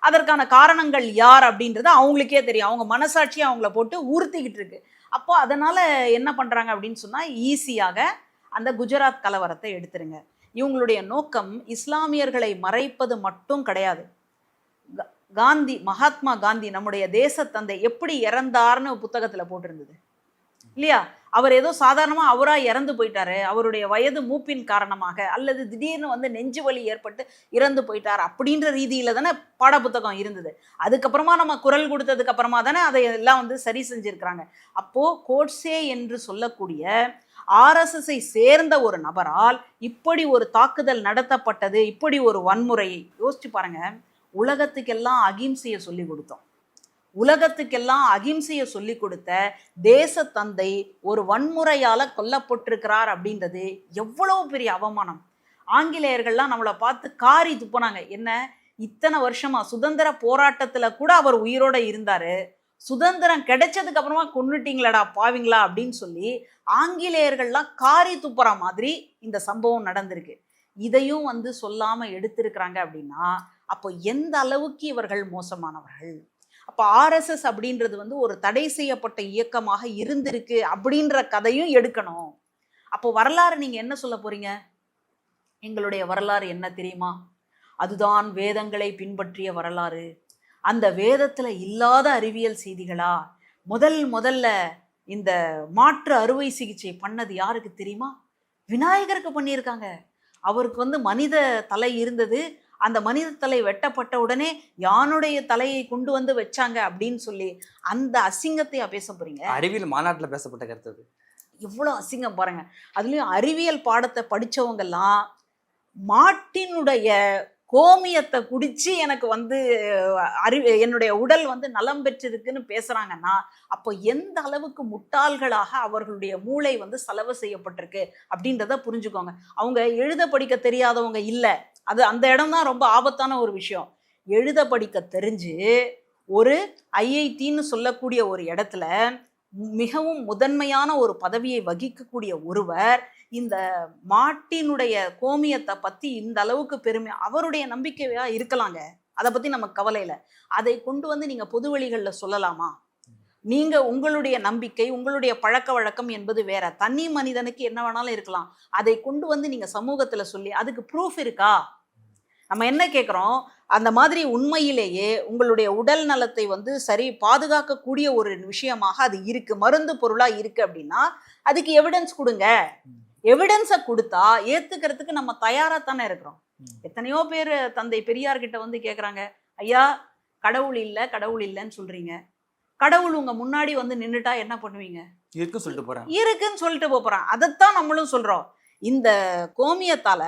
அதற்கான காரணங்கள் யார் அப்படின்றது அவங்களுக்கே தெரியும். அவங்க மனசாட்சியை அவங்கள போட்டு உறுத்திக்கிட்டு இருக்கு. அப்போ அதனால் என்ன பண்ணுறாங்க அப்படின்னு சொன்னால், ஈஸியாக அந்த குஜராத் கலவரத்தை எடுத்துருங்க. இவங்களுடைய நோக்கம் இஸ்லாமியர்களை மறைப்பது மட்டும் கிடையாது. காந்தி, மகாத்மா காந்தி, நம்முடைய தேசத்தந்தை எப்படி இறந்தார்னு புத்தகத்தில் போட்டிருந்தது இல்லையா? அவர் ஏதோ சாதாரணமாக அவராக இறந்து போயிட்டாரு, அவருடைய வயது மூப்பின் காரணமாக, அல்லது திடீர்னு வந்து நெஞ்சு வலி ஏற்பட்டு இறந்து போயிட்டார் அப்படின்ற ரீதியில் தானே பாடப்புத்தகம் இருந்தது. அதுக்கப்புறமா நம்ம குரல் கொடுத்ததுக்கு அப்புறமா தானே அதை எல்லாம் வந்து சரி செஞ்சுருக்கிறாங்க. அப்போது கோட்சே என்று சொல்லக்கூடிய ஆர்எஸ்எஸ்ஐ சேர்ந்த ஒரு நபரால் இப்படி ஒரு தாக்குதல் நடத்தப்பட்டது, இப்படி ஒரு வன்முறையை யோசிச்சு பாருங்க. உலகத்துக்கெல்லாம் அகிம்சையை சொல்லி கொடுத்தோம், உலகத்துக்கெல்லாம் அகிம்சையை சொல்லி கொடுத்த தேச தந்தை ஒரு வன்முறையால் கொல்லப்பட்டிருக்கிறார் அப்படின்றது எவ்வளவு பெரிய அவமானம். ஆங்கிலேயர்கள்லாம் நம்மளை பார்த்து காரி துப்புனாங்க. என்ன இத்தனை வருஷமா சுதந்திர போராட்டத்துல கூட அவர் உயிரோட இருந்தாரு, சுதந்திரம் கிடைச்சதுக்கு அப்புறமா கொன்னுட்டீங்களடா பாவிங்களா அப்படின்னு சொல்லி ஆங்கிலேயர்கள்லாம் காரி துப்புற மாதிரி இந்த சம்பவம் நடந்திருக்கு. இதையும் வந்து சொல்லாம எடுத்திருக்கிறாங்க அப்படின்னா அப்போ எந்த அளவுக்கு இவர்கள் மோசமானவர்கள். அப்போ ஆர்எஸ்எஸ் அப்படின்றது வந்து ஒரு தடை செய்யப்பட்ட இயக்கமாக இருந்திருக்கு அப்படின்ற கதையும் எடுக்கணும். அப்போ வரலாறு நீங்க என்ன சொல்ல போறீங்க? எங்களுடைய வரலாறு என்ன தெரியுமா? அதுதான் வேதங்களை பின்பற்றிய வரலாறு. அந்த வேதத்துல இல்லாத அறிவியல் செய்திகளா? முதல்ல இந்த மாற்று அறுவை சிகிச்சை பண்ணது யாருக்கு தெரியுமா? விநாயகருக்கு பண்ணியிருக்காங்க. அவருக்கு வந்து மனித தலை இருந்தது, அந்த மனித தலை வெட்டப்பட்ட உடனே யானுடைய தலையை கொண்டு வந்து வச்சாங்க அப்படின்னு சொல்லி அந்த அசிங்கத்தையா பேச போறீங்க? அறிவியல் மாநாட்டில் பேசப்பட்ட கருத்து. எவ்வளோ அசிங்கம் பாருங்க. அதுலயும் அறிவியல் பாடத்தை படிச்சவங்கெல்லாம் மாட்டினுடைய கோமியத்தை குடிச்சு எனக்கு வந்து என்னுடைய உடல் வந்து நலம் பெற்றிருக்குன்னு பேசுறாங்கன்னா அப்போ எந்த அளவுக்கு முட்டாள்களாக அவர்களுடைய மூளை வந்து செலவு செய்யப்பட்டிருக்கு அப்படின்றத புரிஞ்சுக்கோங்க. அவங்க எழுத படிக்க தெரியாதவங்க இல்லை, அது அந்த இடம் தான் ரொம்ப ஆபத்தான ஒரு விஷயம். எழுத படிக்க தெரிஞ்சு ஒரு ஐஐடின்னு சொல்லக்கூடிய ஒரு இடத்துல மிகவும் முதன்மையான ஒரு பதவியை வகிக்கக்கூடிய ஒருவர் இந்த மாட்டினுடைய கோமியத்தை பத்தி இந்த அளவுக்கு பெருமை, அவருடைய நம்பிக்கையா இருக்கலாங்க, அதை பத்தி நமக்கு கவலை இல்லை. அதை கொண்டு வந்து நீங்க பொது வழிகளில் சொல்லலாமா? நீங்க உங்களுடைய நம்பிக்கை, உங்களுடைய பழக்க வழக்கம் என்பது வேற. தனி மனிதனுக்கு என்ன வேணாலும் இருக்கலாம். அதை கொண்டு வந்து நீங்க சமூகத்துல சொல்லி அதுக்கு ப்ரூஃப் இருக்கா? நம்ம என்ன கேட்குறோம், அந்த மாதிரி உண்மையிலேயே உங்களுடைய உடல் நலத்தை வந்து சரி பாதுகாக்கக்கூடிய ஒரு விஷயமாக அது இருக்கு, மருந்து பொருளா இருக்கு அப்படின்னா அதுக்கு எவிடன்ஸ் கொடுங்க. எவிடன்ஸை கொடுத்தா ஏத்துக்கிறதுக்கு நம்ம தயாரா தானே இருக்கிறோம். எத்தனையோ பேர் தந்தை பெரியார் கிட்ட வந்து கேட்குறாங்க, ஐயா கடவுள் இல்லை கடவுள் இல்லைன்னு சொல்றீங்க, கடவுள் உங்க முன்னாடி வந்து நின்றுட்டா என்ன பண்ணுவீங்க? இருக்குன்னு சொல்லிட்டு போறேன், இருக்குன்னு சொல்லிட்டு போறான். அதைத்தான் நம்மளும் சொல்றோம். இந்த கோமியத்தால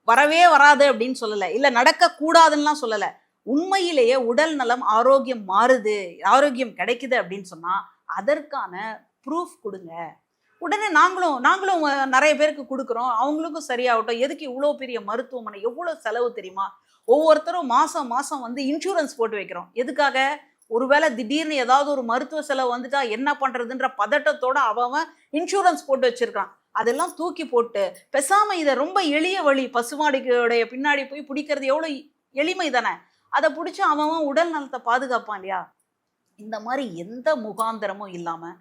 வரவே வராது அப்படின்னு சொல்லலை, இல்லை நடக்கக்கூடாதுன்னெலாம் சொல்லலை. உண்மையிலேயே உடல் நலம் ஆரோக்கியம் மாறுது, ஆரோக்கியம் கிடைக்குது அப்படின்னு சொன்னால் அதற்கான ப்ரூஃப் கொடுங்க. உடனே நாங்களும் நிறைய பேருக்கு கொடுக்குறோம், அவங்களுக்கும் சரியாகட்டும். எதுக்கு இவ்வளோ பெரிய மருத்துவமனை, எவ்வளோ செலவு தெரியுமா? ஒவ்வொருத்தரும் மாதம் வந்து இன்சூரன்ஸ் போட்டு வைக்கிறோம். எதுக்காக? ஒருவேளை திடீர்னு ஏதாவது ஒரு மருத்துவ செலவு வந்துட்டா என்ன பண்ணுறதுன்ற பதட்டத்தோடு அவன் இன்சூரன்ஸ் போட்டு வச்சுருக்கான். அதெல்லாம் தூக்கி போட்டு பேசாம இதை ரொம்ப எளிய வழி, பசுமாடிக்குடைய பின்னாடி போய் பிடிக்கிறது எவ்வளோ எளிமை தானே, அதை பிடிச்சி அவன் உடல் நலத்தை பாதுகாப்பான் இல்லையா? இந்த மாதிரி எந்த முகாந்திரமும் இல்லாம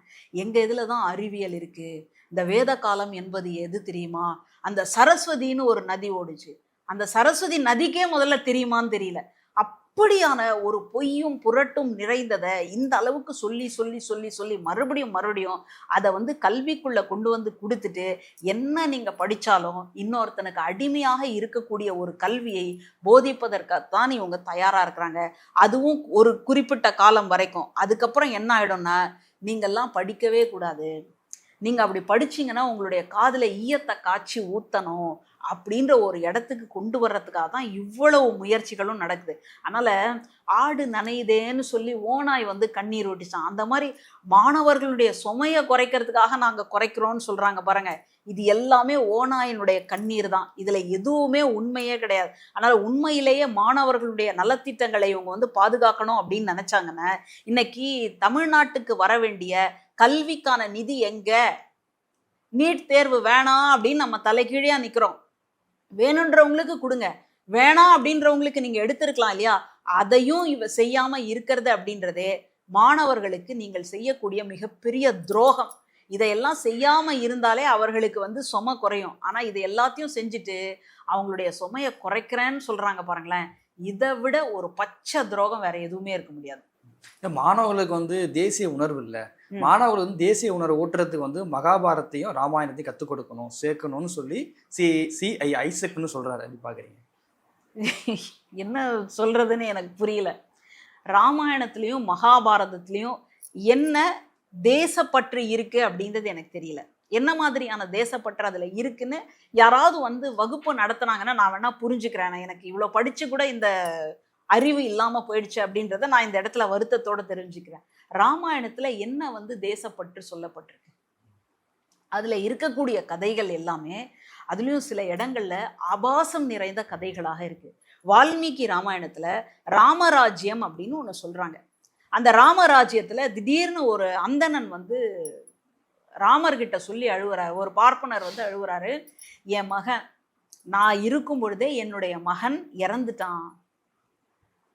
எங்க இதுல தான் அறிவியல் இருக்கு. இந்த வேத காலம் என்பது எது தெரியுமா? அந்த சரஸ்வதின்னு ஒரு நதி ஓடுச்சு, அந்த சரஸ்வதி நதிக்கே முதல்ல தெரியுமான்னு தெரியல. அப்படியான ஒரு பொய்யும் புரட்டும் நிறைந்ததை இந்த அளவுக்கு சொல்லி மறுபடியும் அதை வந்து கல்விக்குள்ள கொண்டு வந்து கொடுத்துட்டு என்ன நீங்க படிச்சாலும் இன்னொருத்தனுக்கு அடிமையாக இருக்கக்கூடிய ஒரு கல்வியை போதிப்பதற்காகத்தான் இவங்க தயாரா இருக்கிறாங்க. அதுவும் ஒரு குறிப்பிட்ட காலம் வரைக்கும். அதுக்கப்புறம் என்ன ஆயிடும்னா நீங்கள்லாம் படிக்கவே கூடாது, நீங்க அப்படி படிச்சீங்கன்னா உங்களுடைய காதுல ஈயத்தை காய்ச்சி ஊத்தணும் அப்படின்ற ஒரு இடத்துக்கு கொண்டு வர்றதுக்காக தான் இவ்வளவு முயற்சிகளும் நடக்குது. அதனால ஆடு நனையுதேன்னு சொல்லி ஓனாய் வந்து கண்ணீர் ஓட்டிச்சான். அந்த மாதிரி மாணவர்களுடைய சுமையை குறைக்கிறதுக்காக நாங்க குறைக்கிறோம்னு சொல்றாங்க பாருங்க, இது எல்லாமே ஓனாயினுடைய கண்ணீர் தான். இதுல எதுவுமே உண்மையே கிடையாது. அதனால உண்மையிலேயே மாணவர்களுடைய நலத்திட்டங்களை இவங்க வந்து பாதுகாக்கணும் அப்படின்னு நினைச்சாங்கன்னா இன்னைக்கு தமிழ்நாட்டுக்கு வர வேண்டிய கல்விக்கான நிதி எங்க? நீட் தேர்வு வேணாம் அப்படின்னு நம்ம தலைகீழியா நிக்கிறோம். வேணுன்றவங்களுக்கு கொடுங்க, வேணாம் அப்படின்றவங்களுக்கு நீங்க எடுத்திருக்கலாம் இல்லையா? அதையும் செய்யாம இருக்கிறது அப்படின்றதே மாணவர்களுக்கு நீங்கள் செய்யக்கூடிய மிகப்பெரிய துரோகம். இதையெல்லாம் செய்யாம இருந்தாலே அவர்களுக்கு வந்து சுமை குறையும். ஆனா இதை எல்லாத்தையும் செஞ்சுட்டு அவங்களுடைய சுமையை குறைக்கிறேன்னு சொல்றாங்க பாருங்களேன், இதை விட ஒரு பச்சை துரோகம் வேற எதுவுமே இருக்க முடியாது. மாணவர்களுக்கு வந்து தேசிய உணர்வு இல்லை, மாணவர்கள் வந்து தேசிய உணர்வு ஊட்டுறதுக்கு வந்து மகாபாரத்தையும் ராமாயணத்தையும் கற்றுக் கொடுக்கணும், சேர்க்கணும்னு சொல்லி CI ஐசக்னு சொல்றாரு. அப்படி பாக்குறீங்க? என்ன சொல்றதுன்னு எனக்கு புரியல. ராமாயணத்திலையும் மகாபாரதத்திலையும் என்ன தேசப்பற்று இருக்கு அப்படின்றது எனக்கு தெரியல. என்ன மாதிரியான தேசப்பற்று அதுல இருக்குன்னு யாராவது வந்து வகுப்பு நடத்துனாங்கன்னா நான் வேணா புரிஞ்சுக்கிறேன். எனக்கு இவ்வளோ படிச்சு கூட இந்த அறிவு இல்லாம போயிடுச்சு அப்படின்றத நான் இந்த இடத்துல வருத்தத்தோட தெரிஞ்சுக்கிறேன். ராமாயணத்துல என்ன வந்து தேசப்பற்று சொல்லப்பட்டிருக்கு? அதுல இருக்கக்கூடிய கதைகள் எல்லாமே அதுலேயும் சில இடங்கள்ல ஆபாசம் நிறைந்த கதைகளாக இருக்கு. வால்மீகி ராமாயணத்துல ராமராஜ்யம் அப்படின்னு ஒன்று சொல்றாங்க. அந்த ராமராஜ்யத்துல திடீர்னு ஒரு அந்தணன் வந்து ராமர்கிட்ட சொல்லி அழுவுறாரு. ஒரு பார்ப்பனர் வந்து அழுவுறாரு, என் மகன், நான் இருக்கும் பொழுதே என்னுடைய மகன் இறந்துட்டான்.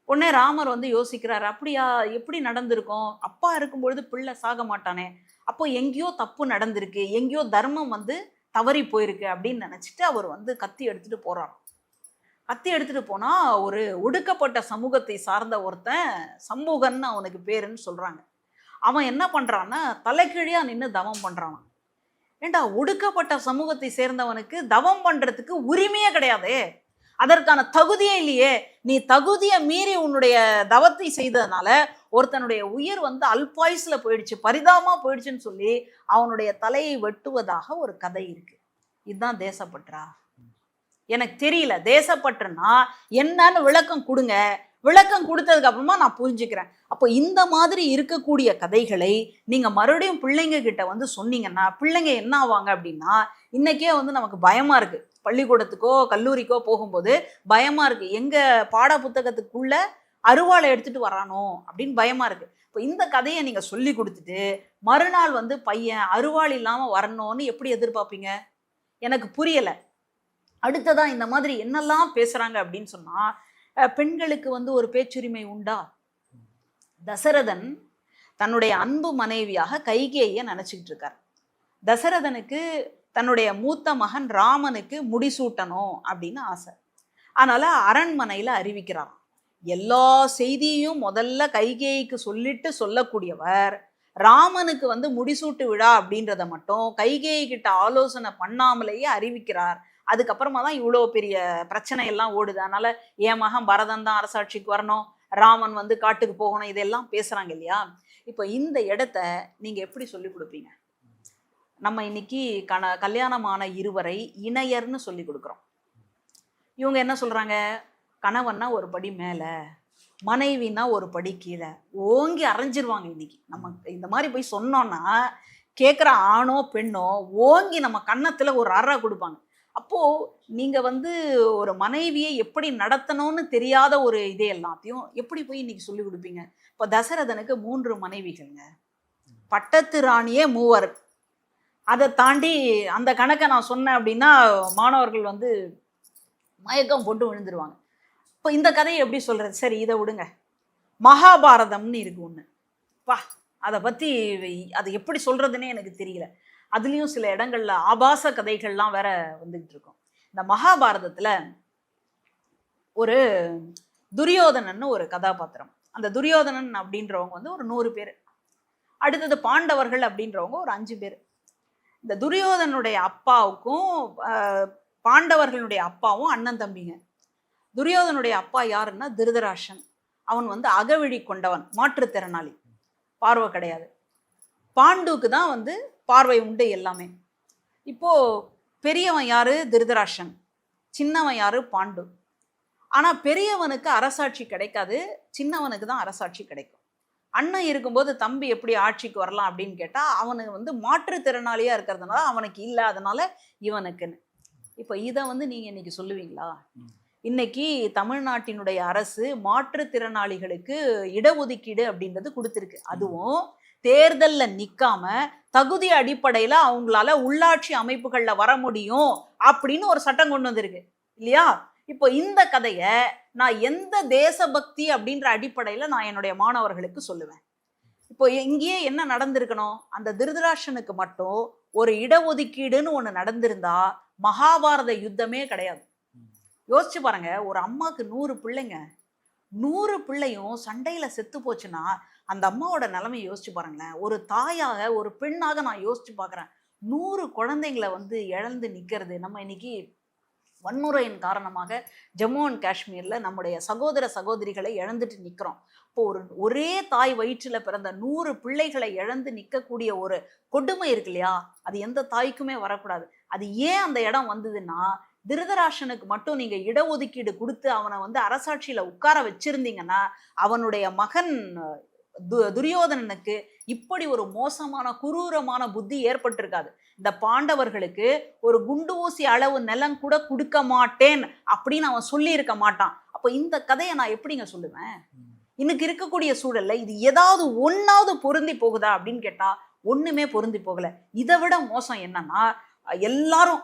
உடனே ராமர் வந்து யோசிக்கிறாரு, அப்படியா, எப்படி நடந்திருக்கும்? அப்பா இருக்கும் பொழுது பிள்ளை சாக மாட்டானே, அப்போ எங்கேயோ தப்பு நடந்திருக்கு, எங்கேயோ தர்மம் வந்து தவறி போயிருக்கு அப்படின்னு நினைச்சிட்டு அவர் வந்து கத்தி எடுத்துட்டு போறாராம். கத்தி எடுத்துட்டு போனா ஒரு ஒடுக்கப்பட்ட சமூகத்தை சார்ந்த ஒருத்தன், சமூகன்னு அவனுக்கு பேருன்னு சொல்றாங்க. அவன் என்ன பண்றான்னா தலைக்கீழியா நின்று தவம் பண்றான். ஏண்டா, ஒடுக்கப்பட்ட சமூகத்தை சேர்ந்தவனுக்கு தவம் பண்றதுக்கு உரிமையே கிடையாதே, அதற்கான தகுதியே இல்லையே, நீ தகுதியை மீறி உன்னுடைய தவத்தை செய்ததுனால ஒருத்தனுடைய உயிர் வந்து அல்பாயுஸ்ல போயிடுச்சு, பரிதாபமா போயிடுச்சுன்னு சொல்லி அவனுடைய தலையை வெட்டுவதாக ஒரு கதை இருக்கு. இதுதான் தேசப்பற்றா? எனக்கு தெரியல. தேசப்பற்றுனா என்னன்னு விளக்கம் கொடுங்க. விளக்கம் கொடுத்ததுக்கு அப்புறமா நான் புரிஞ்சுக்கிறேன். அப்போ இந்த மாதிரி இருக்கக்கூடிய கதைகளை நீங்க மறுபடியும் பிள்ளைங்க கிட்ட வந்து சொன்னீங்கன்னா பிள்ளைங்க என்ன ஆவாங்க அப்படின்னா, இன்னைக்கே வந்து நமக்கு பயமா இருக்கு. பள்ளிக்கூடத்துக்கோ கல்லூரிக்கோ போகும்போது பயமா இருக்கு, எங்க பாட புத்தகத்துக்குள்ள அருவாளை எடுத்துட்டு வரானோ அப்படின்னு பயமா இருக்கு. இப்போ இந்த கதையை நீங்க சொல்லி கொடுத்துட்டு மறுநாள் வந்து பையன் அருவாள் இல்லாம வரணும்னு எப்படி எதிர்பார்ப்பீங்க? எனக்கு புரியல. அடுத்ததா இந்த மாதிரி என்னெல்லாம் பேசுறாங்க அப்படின்னு சொன்னா, பெண்களுக்கு வந்து ஒரு பேச்சுரிமை உண்டா? தசரதன் தன்னுடைய அன்பு மனைவியாக கைகேயை நினைச்சுக்கிட்டு இருக்கார். தசரதனுக்கு தன்னுடைய மூத்த மகன் ராமனுக்கு முடிசூட்டணும் அப்படின்னு ஆசை. அதனால அரண்மனையில அறிவிக்கிறாராம். எல்லா செய்தியும் முதல்ல கைகேயிக்கு சொல்லிட்டு சொல்லக்கூடியவர் ராமனுக்கு வந்து முடிசூட்டு விழா அப்படின்றத மட்டும் கைகேயி கிட்ட ஆலோசனை பண்ணாமலேயே அறிவிக்கிறார். அதுக்கப்புறமா தான் இவ்வளோ பெரிய பிரச்சனை எல்லாம் ஓடுது. அதனால என் மகன் பரதன் தான் அரசாட்சிக்கு வரணும், ராமன் வந்து காட்டுக்கு போகணும், இதெல்லாம் பேசுறாங்க இல்லையா? இப்போ இந்த இடத்த நீங்க எப்படி சொல்லி கொடுப்பீங்க? நம்ம இன்னைக்கு கல்யாணமான இருவரை இணையர்னு சொல்லி கொடுக்குறோம். இவங்க என்ன சொல்றாங்க? கணவன்னா ஒரு படி மேல, மனைவினா ஒரு படி கீழே, ஓங்கி அரைஞ்சிருவாங்க. இன்னைக்கு நம்ம இந்த மாதிரி போய் சொன்னோம்னா கேட்குற ஆணோ பெண்ணோ ஓங்கி நம்ம கன்னத்துல ஒரு அறை கொடுப்பாங்க. அப்போ நீங்க வந்து ஒரு மனைவியை எப்படி நடத்தணும்னு தெரியாத ஒரு இதே எல்லாத்தையும் எப்படி போய் இன்னைக்கு சொல்லி கொடுப்பீங்க? இப்போ தசரதனுக்கு 3 மனைவிகள்ங்க, பட்டத்து ராணியே 3. அதை தாண்டி அந்த கணக்கை நான் சொன்னேன் அப்படின்னா மாணவர்கள் வந்து மயக்கம் போட்டு விழுந்துருவாங்க. இப்போ இந்த கதையை எப்படி சொல்றது? சரி, இதை விடுங்க. மகாபாரதம்னு இருக்கு ஒன்று, பா, அதை பற்றி அது எப்படி சொல்றதுன்னே எனக்கு தெரியல. அதுலேயும் சில இடங்கள்ல ஆபாச கதைகள்லாம் வேற வந்துகிட்டு இருக்கும். இந்த மகாபாரதத்துல ஒரு துரியோதனன்னு ஒரு கதாபாத்திரம். அந்த துரியோதனன் அப்படின்றவங்க வந்து ஒரு 100 பேர். அடுத்தது பாண்டவர்கள் அப்படின்றவங்க ஒரு 5 பேர். இந்த துரியோதனுடைய அப்பாவுக்கும் பாண்டவர்களுடைய அப்பாவும் அண்ணன் தம்பிங்க. துரியோதனுடைய அப்பா யாருன்னா திருதராஷன். அவன் வந்து அகவிழி கொண்டவன், மாற்றுத்திறனாளி, பார்வை கிடையாது. பாண்டுக்கு தான் வந்து பார்வை உண்டு எல்லாமே. இப்போ பெரியவன் யாரு? திருதராஷன். சின்னவன் யாரு? பாண்டு. ஆனா பெரியவனுக்கு அரசாட்சி கிடைக்காது, சின்னவனுக்கு தான் அரசாட்சி கிடைக்கும். அண்ணன் இருக்கும்போது தம்பி எப்படி ஆட்சிக்கு வரலாம் அப்படின்னு கேட்டா அவனுக்கு வந்து மாற்றுத்திறனாளியா இருக்கிறதுனால அவனுக்கு இல்லை, அதனால இவனுக்குன்னு. இப்போ இதை வந்து நீங்க இன்னைக்கு சொல்லுவீங்களா? இன்னைக்கு தமிழ்நாட்டினுடைய அரசு மாற்றுத்திறனாளிகளுக்கு இடஒதுக்கீடு அப்படின்றது கொடுத்துருக்கு. அதுவும் தேர்தல்ல நிக்காம தகுதி அடிப்படையில அவங்களால உள்ளாட்சி அமைப்புகள்ல வர முடியும் அப்படின்னு ஒரு சட்டம் கொண்டு வந்திருக்கு இல்லையா? இப்போ இந்த கதைய நான் எந்த தேசபக்தி அப்படின்ற அடிப்படையில நான் என்னுடைய மாணவர்களுக்கு சொல்லுவேன்? இப்போ இங்கேயே என்ன நடந்திருக்கணும்? அந்த திருதராஷனுக்கு மட்டும் ஒரு இடஒதுக்கீடுன்னு ஒண்ணு நடந்திருந்தா மகாபாரத யுத்தமே கிடையாது. யோசிச்சு பாருங்க, ஒரு அம்மாக்கு 100 பிள்ளைங்க, 100 பிள்ளையும் சண்டையில செத்து போச்சுன்னா அந்த அம்மாவோட நிலைமையை யோசிச்சு பாருங்களேன். ஒரு தாயாக, ஒரு பெண்ணாக நான் யோசிச்சு பார்க்குறேன். 100 குழந்தைங்களை வந்து இழந்து நிற்கிறது. நம்ம இன்னைக்கு வன்முறையின் காரணமாக ஜம்மு அண்ட் காஷ்மீரில் நம்முடைய சகோதர சகோதரிகளை இழந்துட்டு நிற்கிறோம். இப்போ ஒரே தாய் வயிற்றில் பிறந்த 100 பிள்ளைகளை இழந்து நிற்கக்கூடிய ஒரு கொடுமை இருக்கு இல்லையா? அது எந்த தாய்க்குமே வரக்கூடாது. அது ஏன் அந்த இடம் வந்ததுன்னா, திருதராஷனுக்கு மட்டும் நீங்க இடஒதுக்கீடு கொடுத்து அவனை வந்து அரசாட்சியில உட்கார வச்சிருந்தீங்கன்னா அவனுடைய மகன் துரியோதனனுக்கு இப்படி ஒரு மோசமான குரூரமான புத்தி ஏற்பட்டிருக்காது. இந்த பாண்டவர்களுக்கு ஒரு குண்டு ஊசி அளவு நிலம் கூட கொடுக்க மாட்டேன் அப்படின்னு அவன் சொல்லி இருக்க மாட்டான். அப்போ இந்த கதையை நான் எப்படிங்க சொல்லுவேன்? இன்னைக்கு இருக்கக்கூடிய சூழல்ல இது ஏதாவது ஒன்னாவது பொருந்தி போகுதா அப்படின்னு கேட்டா ஒண்ணுமே பொருந்தி போகல. இதை விட மோசம் என்னன்னா, எல்லாரும்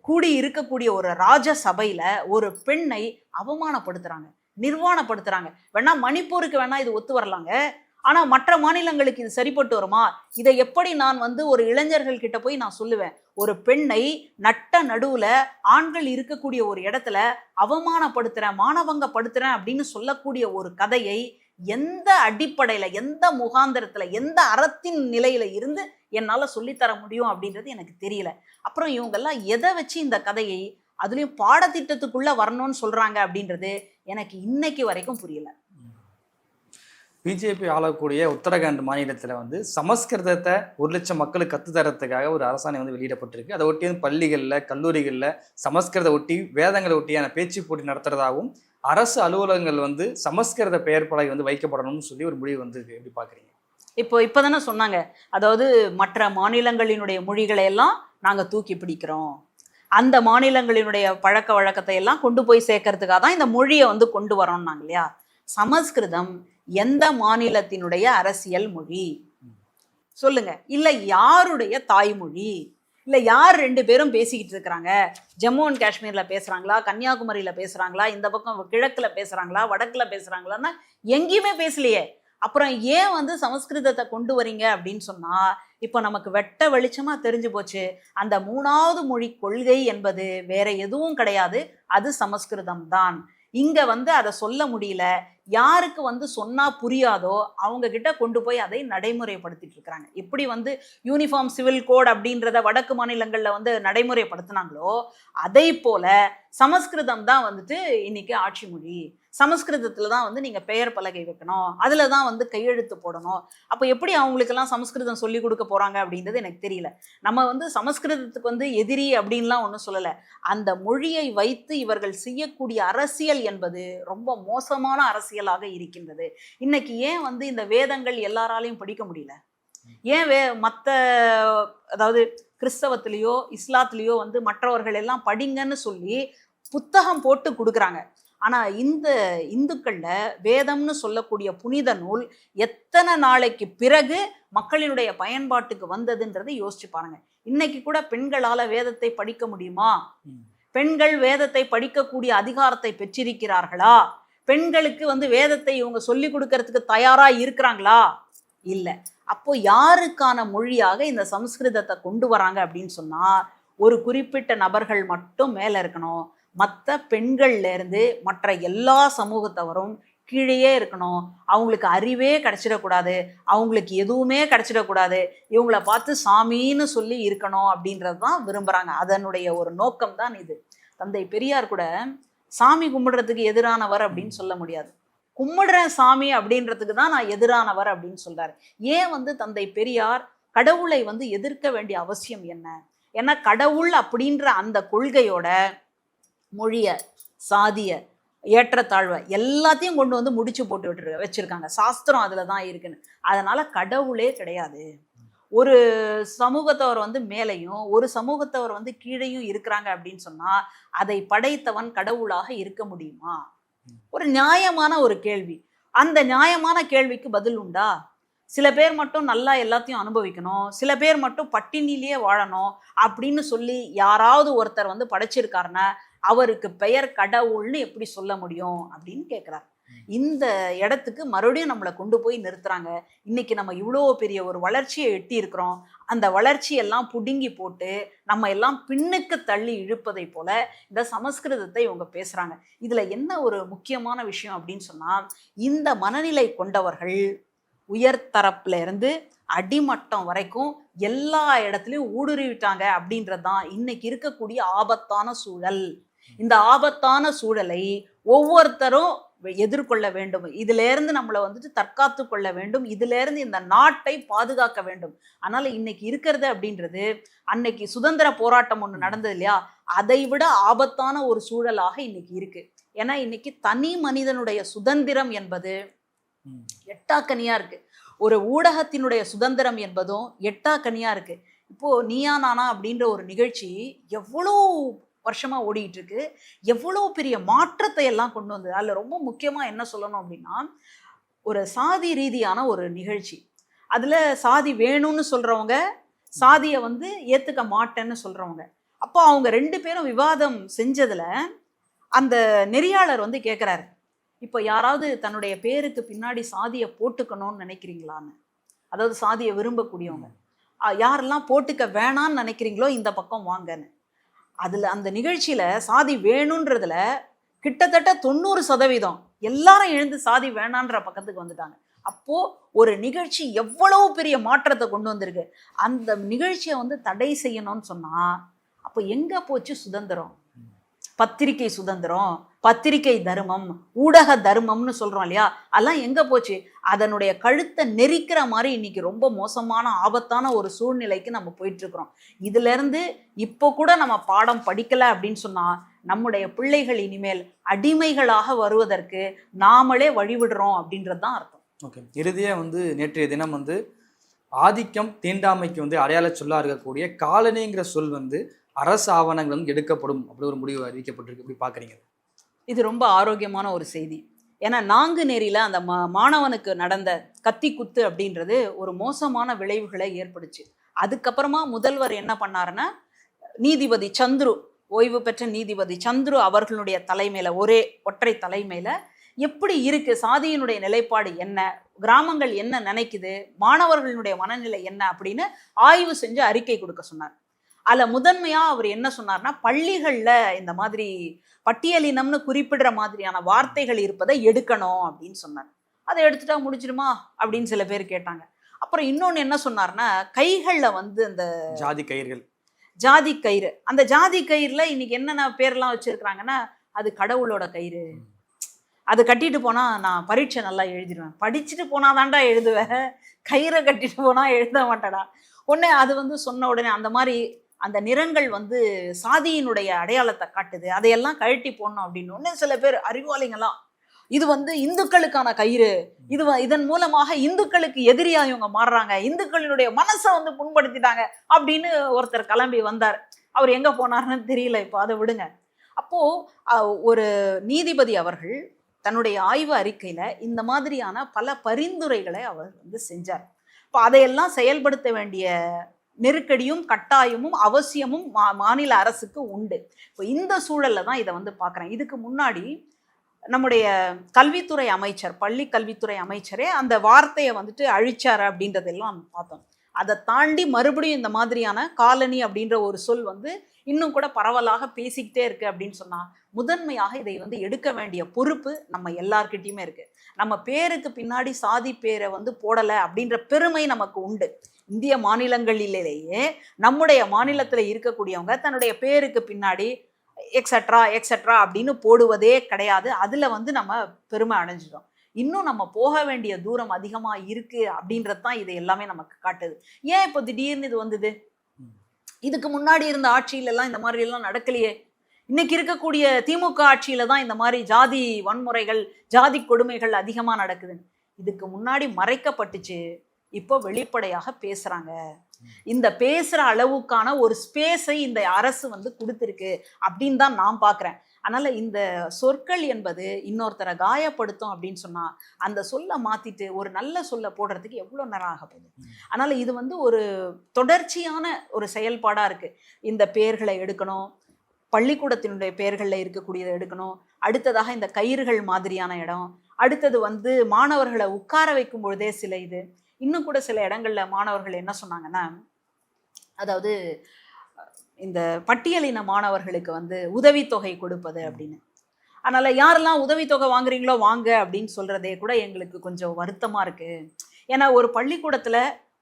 கூடி இருக்கக்கூடிய ஒரு ராஜ சபையில ஒரு பெண்ணை அவமானப்படுத்துறாங்க, நிர்வாணப்படுத்துறாங்க. வேணா மணிப்பூருக்கு வேணா இது ஒத்து வரலாங்க, ஆனா மற்ற மாநிலங்களுக்கு இது சரிப்பட்டு வருமா? இதை எப்படி நான் ஒரு இளைஞர்கள் கிட்ட போய் நான் சொல்லுவேன்? ஒரு பெண்ணை நட்ட நடுவுல ஆண்கள் இருக்கக்கூடிய ஒரு இடத்துல அவமானப்படுத்துறேன், மானபங்கப்படுத்துறேன் அப்படின்னு சொல்லக்கூடிய ஒரு கதையை எந்த அடிப்படையில, எந்த முகாந்திரத்துல, எந்த அறத்தின் நிலையில இருந்து என்னால சொல்லித்தர முடியும் அப்படின்றது எனக்கு தெரியல. அப்புறம் இவங்கெல்லாம் எதை வச்சு இந்த கதையை அதுலயும் பாடத்திட்டத்துக்குள்ள வரணும்னு சொல்றாங்க அப்படின்றது எனக்கு இன்னைக்கு வரைக்கும் புரியல. பிஜேபி ஆளக்கூடிய உத்தரகாண்ட் மாநிலத்தில் சமஸ்கிருதத்தை 1,00,000 மக்களுக்கு கற்றுத்தரத்துக்காக ஒரு அரசாணை வெளியிடப்பட்டிருக்கு. அதை ஒட்டி பள்ளிகளில், கல்லூரிகளில் சமஸ்கிருத ஒட்டி, வேதங்களை ஒட்டியான பேச்சு போட்டி நடத்துறதாகவும் அரசு அலுவலகங்கள் சமஸ்கிருத பெயர் பலகை வைக்கப்படணும்னு சொல்லி ஒரு முடிவு வந்திருக்கு. எப்படி பார்க்குறீங்க? இப்போதானே சொன்னாங்க, அதாவது மற்ற மாநிலங்களினுடைய மொழிகளை எல்லாம் நாங்கள் தூக்கி பிடிக்கிறோம், அந்த மாநிலங்களினுடைய பழக்க வழக்கத்தை எல்லாம் கொண்டு போய் சேர்க்கறதுக்காக தான் இந்த மொழியை கொண்டு வரோம்னாங்க இல்லையா? சமஸ்கிருதம் எந்த மாநிலத்தினுடைய அரசியல் மொழி சொல்லுங்க? இல்ல யாருடைய தாய்மொழி? இல்ல யார் 2 பேரும் பேசிக்கிட்டு இருக்கிறாங்க? ஜம்மு அண்ட் காஷ்மீர்ல பேசுறாங்களா, கன்னியாகுமரியில பேசுறாங்களா, இந்த பக்கம் கிழக்குல பேசுறாங்களா, வடக்குல பேசுறாங்களான்னா எங்கேயுமே பேசலையே. அப்புறம் ஏன் சமஸ்கிருதத்தை கொண்டு வரீங்க அப்படின்னு சொன்னா, இப்போ நமக்கு வெட்ட வெளிச்சமா தெரிஞ்சு போச்சு, அந்த 3வது மொழி கொள்கை என்பது வேற எதுவும் கிடையாது, அது சமஸ்கிருதம் தான். இங்க அதை சொல்ல முடியல, யாருக்கு சொன்னா புரியாதோ அவங்க கிட்ட கொண்டு போய் அதை நடைமுறைப்படுத்திட்டு இருக்கிறாங்க. எப்படி யூனிஃபார்ம் சிவில் கோட் அப்படின்றத வடக்கு மாநிலங்கள்ல நடைமுறைப்படுத்தினாங்களோ அதை போல சமஸ்கிருதம் தான் இன்னைக்கு ஆட்சி மொழி. சமஸ்கிருதத்துல தான் நீங்க பெயர் பலகை வைக்கணும், அதுல தான் கையெழுத்து போடணும். அப்போ எப்படி அவங்களுக்கெல்லாம் சமஸ்கிருதம் சொல்லி கொடுக்க போறாங்க அப்படின்றது எனக்கு தெரியல. நம்ம சமஸ்கிருதத்துக்கு எதிரி அப்படின்லாம் ஒன்றும் சொல்லலை. அந்த மொழியை வைத்து இவர்கள் செய்யக்கூடிய அரசியல் என்பது ரொம்ப மோசமான அரசியலாக இருக்கின்றது. இன்னைக்கு ஏன் இந்த வேதங்கள் எல்லாராலையும் படிக்க முடியல? ஏன் மற்ற, அதாவது கிறிஸ்தவத்திலேயோ இஸ்லாத்திலேயோ மற்றவர்கள் எல்லாம் படிங்கன்னு சொல்லி புத்தகம் போட்டு கொடுக்குறாங்க. ஆனா இந்த இந்துக்கள்ல வேதம்னு சொல்லக்கூடிய புனித நூல் எத்தனை நாளைக்கு பிறகு மக்களினுடைய பயன்பாட்டுக்கு வந்ததுன்றதை யோசிச்சு பாருங்க. இன்னைக்கு கூட பெண்களால வேதத்தை படிக்க முடியுமா? பெண்கள் வேதத்தை படிக்கக்கூடிய அதிகாரத்தை பெற்றிருக்கிறார்களா? பெண்களுக்கு வேதத்தை இவங்க சொல்லி கொடுக்கறதுக்கு தயாரா இருக்கிறாங்களா? இல்லை. அப்போ யாருக்கான மொழியாக இந்த சமஸ்கிருதத்தை கொண்டு வராங்க அப்படின்னு சொன்னா, ஒரு குறிப்பிட்ட நபர்கள் மட்டும் மேல இருக்கணும், மற்ற பெண்கள்ல இருந்து மற்ற எல்லா சமூகத்தவரும் கீழேயே இருக்கணும். அவங்களுக்கு அறிவே கிடைச்சிடக்கூடாது, அவங்களுக்கு எதுவுமே கிடைச்சிடக்கூடாது, இவங்கள பார்த்து சாமின்னு சொல்லி இருக்கணும் அப்படின்றது தான் விரும்புறாங்க. அதனுடைய ஒரு நோக்கம் தான் இது. தந்தை பெரியார் கூட சாமி கும்பிடுறதுக்கு எதிரானவர் அப்படின்னு சொல்ல முடியாது, கும்பிடுறேன் சாமி அப்படின்றதுக்கு தான் நான் எதிரானவர் அப்படின்னு சொல்றாரு. ஏன் தந்தை பெரியார் கடவுளை எதிர்க்க வேண்டிய அவசியம் என்ன? ஏன்னா கடவுள் அப்படின்ற அந்த கொள்கையோட மொழிய, சாதிய, ஏற்றத்தாழ்வை எல்லாத்தையும் கொண்டு முடிச்சு போட்டு வச்சிருக்காங்க. சாஸ்திரம் அதுல தான் இருக்குன்னு. அதனால கடவுளே கிடையாது. ஒரு சமூகத்தவர் மேலையும் ஒரு சமூகத்தவர் கீழையும் இருக்கிறாங்க அப்படின்னு சொன்னா அதை படைத்தவன் கடவுளாக இருக்க முடியுமா? ஒரு நியாயமான ஒரு கேள்வி. அந்த நியாயமான கேள்விக்கு பதில் உண்டா? சில பேர் மட்டும் நல்லா எல்லாத்தையும் அனுபவிக்கணும், சில பேர் மட்டும் பட்டினிலேயே வாழணும் அப்படின்னு சொல்லி யாராவது ஒருத்தர் படைச்சிருக்காருன்னா அவருக்கு பெயர் கடவுள்னு எப்படி சொல்ல முடியும் அப்படின்னு கேட்குறார். இந்த இடத்துக்கு மறுபடியும் நம்மளை கொண்டு போய் நிறுத்துறாங்க. இன்னைக்கு நம்ம இவ்வளோ பெரிய ஒரு வளர்ச்சியை எட்டி இருக்கிறோம், அந்த வளர்ச்சியெல்லாம் புடுங்கி போட்டு நம்ம எல்லாம் பின்னுக்கு தள்ளி இழுப்பதை போல இந்த சமஸ்கிருதத்தை இவங்க பேசுறாங்க. இதுல என்ன ஒரு முக்கியமான விஷயம் அப்படின்னு சொன்னா, இந்த மனநிலை கொண்டவர்கள் உயர்தரப்புல இருந்து அடிமட்டம் வரைக்கும் எல்லா இடத்துலையும் ஊடுருவிட்டாங்க அப்படின்றது தான் இன்னைக்கு இருக்கக்கூடிய ஆபத்தான சூழல். இந்த ஆபத்தான சூழலை ஒவ்வொருத்தரும் எதிர்கொள்ள வேண்டும். இதுல இருந்து நம்மளை தற்காத்து கொள்ள வேண்டும். இதுல இருந்து இந்த நாட்டை பாதுகாக்க வேண்டும். அதனால இன்னைக்கு இருக்கிறது அப்படின்றது, அன்னைக்கு சுதந்திர போராட்டம் ஒண்ணு நடந்தது இல்லையா, அதை விட ஆபத்தான ஒரு சூழலாக இன்னைக்கு இருக்கு. ஏன்னா இன்னைக்கு தனி மனிதனுடைய சுதந்திரம் என்பது எட்டாக்கனியா இருக்கு. ஒரு ஊடகத்தினுடைய சுதந்திரம் என்பதும் எட்டா கனியா இருக்கு. இப்போ நீயா நானா அப்படின்ற ஒரு நிகழ்ச்சி எவ்வளோ வருஷமா ஓடிட்டு இருக்கு, எவ்வளோ பெரிய மாற்றத்தை எல்லாம் கொண்டு வந்தது. அதுல ரொம்ப முக்கியமா என்ன சொல்லணும் அப்படின்னா, ஒரு சாதி ரீதியான ஒரு நிகழ்ச்சி. அதுல சாதி வேணும்னு சொல்றவங்க, சாதியை வந்து ஏத்துக்க மாட்டேன்னு சொல்றவங்க. அப்போ அவங்க 2 பேரும் விவாதம் செஞ்சதுல அந்த நெறியாளர் வந்து கேட்குறாரு, இப்போ யாராவது தன்னுடைய பேருக்கு பின்னாடி சாதியை போட்டுக்கணும்னு நினைக்கிறீங்களான்னு. அதாவது சாதியை விரும்பக்கூடியவங்க யாரெல்லாம் போட்டுக்க வேணான்னு நினைக்கிறீங்களோ இந்த பக்கம் வாங்கன்னு. அதில் அந்த நிகழ்ச்சியில் சாதி வேணுன்றதுல கிட்டத்தட்ட 90% எல்லாரும் எழுந்து சாதி வேணான்ற பக்கத்துக்கு வந்துட்டாங்க. அப்போது ஒரு நிகழ்ச்சி எவ்வளவு பெரிய மாற்றத்தை கொண்டு வந்திருக்கு. அந்த நிகழ்ச்சியை வந்து தடை செய்யணும்னு சொன்னால் அப்போ எங்கே போச்சு சுதந்திரம்? பத்திரிகை சுதந்திரம், பத்திரிகை தர்மம், ஊடக தர்மம்னு சொல்கிறோம் இல்லையா, அதெல்லாம் எங்கே போச்சு? அதனுடைய கழுத்தை நெரிக்கிற மாதிரி இன்னைக்கு ரொம்ப மோசமான ஆபத்தான ஒரு சூழ்நிலைக்கு நம்ம போயிட்டுருக்குறோம். இதிலேருந்து இப்போ கூட நம்ம பாடம் படிக்கலை அப்படின்னு சொன்னால் நம்முடைய பிள்ளைகள் இனிமேல் அடிமைகளாக வருவதற்கு நாமளே வழிவிடுறோம் அப்படின்றது தான் அர்த்தம். ஓகே, இறுதியாக வந்து நேற்றைய தினம் வந்து ஆதிக்கம் தீண்டாமைக்கு வந்து அடையாள சொல்லா இருக்கக்கூடிய காலனிங்கிற சொல் வந்து அரசு ஆவணங்கள் வந்து எடுக்கப்படும் அப்படி ஒரு முடிவு அறிவிக்கப்பட்டிருக்கு. எப்படி பார்க்குறீங்க? இது ரொம்ப ஆரோக்கியமான ஒரு செய்தி. ஏன்னா நாங்குநேரியில் அந்த மாணவனுக்கு நடந்த கத்தி குத்து அப்படின்றது ஒரு மோசமான விளைவுகளை ஏற்படுச்சு. அதுக்கப்புறமா முதல்வர் என்ன பண்ணாருன்னா, நீதிபதி சந்துரு, ஓய்வு பெற்ற நீதிபதி சந்துரு அவர்களுடைய தலைமையில், ஒற்றை தலைமையில் எப்படி இருக்கு சாதியினுடைய நிலைப்பாடு என்ன, கிராமங்கள் என்ன நினைக்குது, மாணவர்களுடைய மனநிலை என்ன அப்படின்னு ஆய்வு செஞ்சு அறிக்கை கொடுக்க சொன்னார். அதில் முதன்மையாக அவர் என்ன சொன்னார்னா, பள்ளிகளில் இந்த மாதிரி பட்டியலினம்னு குறிப்பிடுற மாதிரியான வார்த்தைகள் இருப்பதை எடுக்கணும் அப்படின்னு சொன்னார். அதை எடுத்துட்டா முடிச்சிடுமா அப்படின்னு சில பேர் கேட்டாங்க. அப்புறம் இன்னொன்று என்ன சொன்னார்னா, கைகளில் வந்து அந்த ஜாதி கயிறுகள், ஜாதி கயிறு, அந்த ஜாதி கயிறில் இன்னைக்கு என்னென்ன பேர்லாம் வச்சுருக்குறாங்கன்னா, அது கடவுளோட கயிறு, அது கட்டிட்டு போனால் நான் பரீட்சை நல்லா எழுதிடுவேன். படிச்சுட்டு போனால் தான்டா எழுதுவேன், கயிறை கட்டிட்டு போனால் எழுத மாட்டேடா. உடனே அது வந்து சொன்ன உடனே அந்த மாதிரி அந்த நிறங்கள் வந்து சாதியினுடைய அடையாளத்தை காட்டுது, அதையெல்லாம் கழட்டி போடணும் அப்படின்னு ஒன்று சில பேர் அறிவாளிங்களாம், இது வந்து இந்துக்களுக்கான கயிறு, இதன் மூலமாக இந்துக்களுக்கு எதிரியாக இவங்க மாறுறாங்க, இந்துக்களினுடைய மனசை வந்து புண்படுத்திட்டாங்க அப்படின்னு ஒருத்தர் கிளம்பி வந்தார். அவர் எங்கே போனார்னு தெரியல, இப்போ அதை விடுங்க. அப்போது ஒரு நீதிபதி அவர்கள் தன்னுடைய ஆய்வு அறிக்கையில் இந்த மாதிரியான பல பரிந்துரைகளை அவர் வந்து செஞ்சார். இப்போ அதையெல்லாம் செயல்படுத்த வேண்டிய நெருக்கடியும் கட்டாயமும் அவசியமும் மாநில அரசுக்கு உண்டு. இப்போ இந்த சூழல்ல தான் இதை வந்து பார்க்குறேன். இதுக்கு முன்னாடி நம்முடைய கல்வித்துறை அமைச்சர், பள்ளி கல்வித்துறை அமைச்சரே அந்த வார்த்தையை வந்துட்டு அழிச்சார் அப்படின்றதெல்லாம் பார்த்தோம். அதை தாண்டி மறுபடியும் இந்த மாதிரியான காலனி அப்படின்ற ஒரு சொல் வந்து இன்னும் கூட பரவலாக பேசிக்கிட்டே இருக்கு அப்படின்னு சொன்னா, முதன்மையாக இதை வந்து எடுக்க வேண்டிய பொறுப்பு நம்ம எல்லார்கிட்டையுமே இருக்கு. நம்ம பேருக்கு பின்னாடி சாதி பேரை வந்து போடலை அப்படின்ற பெருமை நமக்கு உண்டு. இந்திய மாநிலங்களிலேயே நம்முடைய மாநிலத்தில் இருக்கக்கூடியவங்க தன்னுடைய பேருக்கு பின்னாடி எக்ஸட்ரா எக்ஸட்ரா அப்படின்னு போடுவதே கிடையாது. அதில் வந்து நம்ம பெருமை அடைஞ்சிட்டோம். இன்னும் நம்ம போக வேண்டிய தூரம் அதிகமாக இருக்கு அப்படின்றது தான் இது எல்லாமே நமக்கு காட்டுது. ஏன் இப்போ திடீர்னு இது வந்தது? இதுக்கு முன்னாடி இருந்த ஆட்சியிலெல்லாம் இந்த மாதிரி எல்லாம் நடக்கலையே. இன்னைக்கு இருக்கக்கூடிய திமுக ஆட்சியில தான் இந்த மாதிரி ஜாதி வன்முறைகள், ஜாதி கொடுமைகள் அதிகமாக நடக்குது. இதுக்கு முன்னாடி மறைக்கப்பட்டுச்சு, இப்போ வெளிப்படையாக பேசுறாங்க. இந்த பேசுற அளவுக்கான ஒரு ஸ்பேஸை இந்த அரசு வந்து கொடுத்துருக்கு அப்படின்னு தான் நான் பார்க்குறேன். அதனால இந்த சொற்கள் என்பது இன்னொருத்தரை காயப்படுத்தும் அப்படின்னு சொன்னா அந்த சொல்லை மாத்திட்டு ஒரு நல்ல சொல்ல போடுறதுக்கு எவ்வளோ நேரம் ஆக போகுது. அதனால இது வந்து ஒரு தொடர்ச்சியான ஒரு செயல்பாடா இருக்கு. இந்த பெயர்களை எடுக்கணும், பள்ளிக்கூடத்தினுடைய பெயர்களில் இருக்கக்கூடியதை எடுக்கணும், அடுத்ததாக இந்த கயிறுகள் மாதிரியான இடம், அடுத்தது வந்து மாணவர்களை உட்கார வைக்கும் பொழுதே சில இது. இன்னும் கூட சில இடங்கள்ல மாணவர்கள் என்ன சொன்னாங்கன்னா, அதாவது இந்த பட்டியலின மாணவர்களுக்கு வந்து உதவித்தொகை கொடுப்பது அப்படின்னு. அதனால யாரெல்லாம் உதவித்தொகை வாங்குறீங்களோ வாங்க அப்படின்னு சொல்றதே கூட எங்களுக்கு கொஞ்சம் வருத்தமா இருக்கு. ஏன்னா ஒரு பள்ளிக்கூடத்துல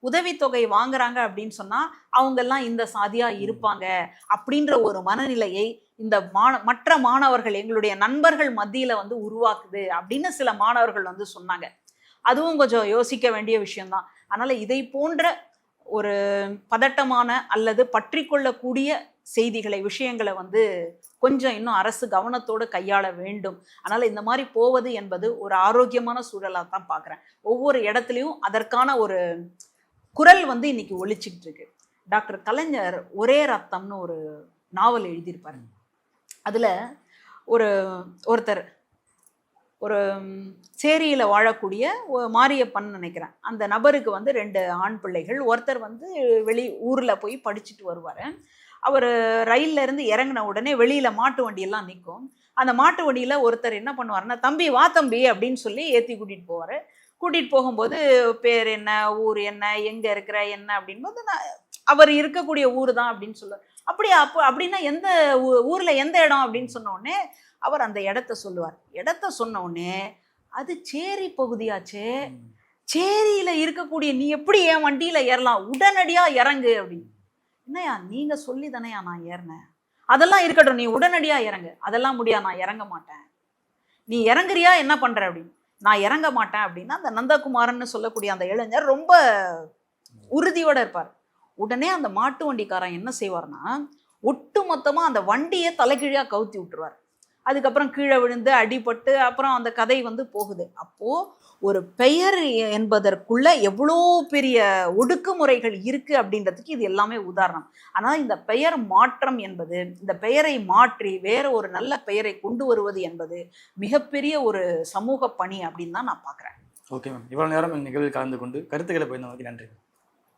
உதவித்தொகை வாங்குறாங்க அப்படின்னு சொன்னா அவங்கெல்லாம் இந்த சாதியா இருப்பாங்க அப்படின்ற ஒரு மனநிலையை இந்த மற்ற மாணவர்கள், எங்களுடைய நண்பர்கள் மத்தியில வந்து உருவாக்குது அப்படின்னு சில மாணவர்கள் வந்து சொன்னாங்க. அதுவும் கொஞ்சம் யோசிக்க வேண்டிய விஷயம்தான். அதனால இதை போன்ற ஒரு பதட்டமான அல்லது பற்றி கொள்ளக்கூடிய செய்திகளை விஷயங்களை வந்து கொஞ்சம் இன்னும் அரசு கவனத்தோடு கையாள வேண்டும். அதனால் இந்த மாதிரி போவது என்பது ஒரு ஆரோக்கியமான சூழலாக தான் பார்க்குறேன். ஒவ்வொரு இடத்துலையும் அதற்கான ஒரு குரல் வந்து இன்னைக்கு ஒலிச்சிக்கிட்டு இருக்கு. டாக்டர் கலைஞர் ஒரே ரத்தம்னு ஒரு நாவல் எழுதியிருப்பாரு. அதில் ஒருத்தர் ஒரு சேரியில் வாழக்கூடிய மாரியப்பன் நினைக்கிறேன், அந்த நபருக்கு வந்து 2 ஆண் பிள்ளைகள். ஒருத்தர் வந்து ஊரில் போய் படிச்சுட்டு வருவார். அவர் ரயில்ல இருந்து இறங்கின உடனே வெளியில் மாட்டு வண்டியெல்லாம் நிற்கும். அந்த மாட்டு வண்டியில் ஒருத்தர் என்ன பண்ணுவாருன்னா, தம்பி வா தம்பி அப்படின்னு சொல்லி ஏற்றி கூட்டிகிட்டு போவார். கூட்டிகிட்டு போகும்போது பேர் என்ன, ஊர் என்ன, எங்கே இருக்கிற என்ன அப்படின்போது, அவர் இருக்கக்கூடிய ஊர் தான் அப்படின்னு சொல்லுவார். அப்படின்னா எந்த ஊரில் எந்த இடம் அப்படின்னு சொன்னோடனே அவர் அந்த இடத்த சொல்லுவார். இடத்த சொன்னோடனே அது சேரி பகுதியாச்சே, சேரியில் இருக்கக்கூடிய நீ எப்படி என் வண்டியில் ஏறலாம், உடனடியாக இறங்கு அப்படின்னு. என்னையா நீங்கள் சொல்லி தானேயா நான் ஏறினேன், அதெல்லாம் இருக்கட்டும், நீ உடனடியாக இறங்கு. அதெல்லாம் முடியாது, நான் இறங்க மாட்டேன். நீ இறங்குறியா, என்ன பண்ணுற அப்படின்னு. நான் இறங்க மாட்டேன் அப்படின்னா அந்த நந்தகுமாரன்னு சொல்லக்கூடிய அந்த இளைஞர் ரொம்ப உறுதியோடு இருப்பார். உடனே அந்த மாட்டு வண்டிக்காரன் என்ன செய்வார்னா, ஒட்டு மொத்தமாக அந்த வண்டியை தலைகீழாக கவுத்தி விட்டுருவார். அதுக்கப்புறம் கீழே விழுந்து அடிபட்டு அப்புறம் அந்த கதை வந்து போகுது. அப்போது ஒரு பெயர் என்பதற்குள்ள எவ்வளோ பெரிய ஒடுக்குமுறைகள் இருக்குது அப்படின்றதுக்கு இது எல்லாமே உதாரணம். ஆனால் இந்த பெயர் மாற்றம் என்பது, இந்த பெயரை மாற்றி வேற ஒரு நல்ல பெயரை கொண்டு வருவது என்பது மிகப்பெரிய ஒரு சமூக பணி அப்படின்னு தான் நான் பார்க்குறேன். ஓகே மேம், இவ்வளோ நேரம் எங்கள் நிகழ்வில் கலந்து கொண்டு கருத்துக்களை போய் நமக்கு நன்றி.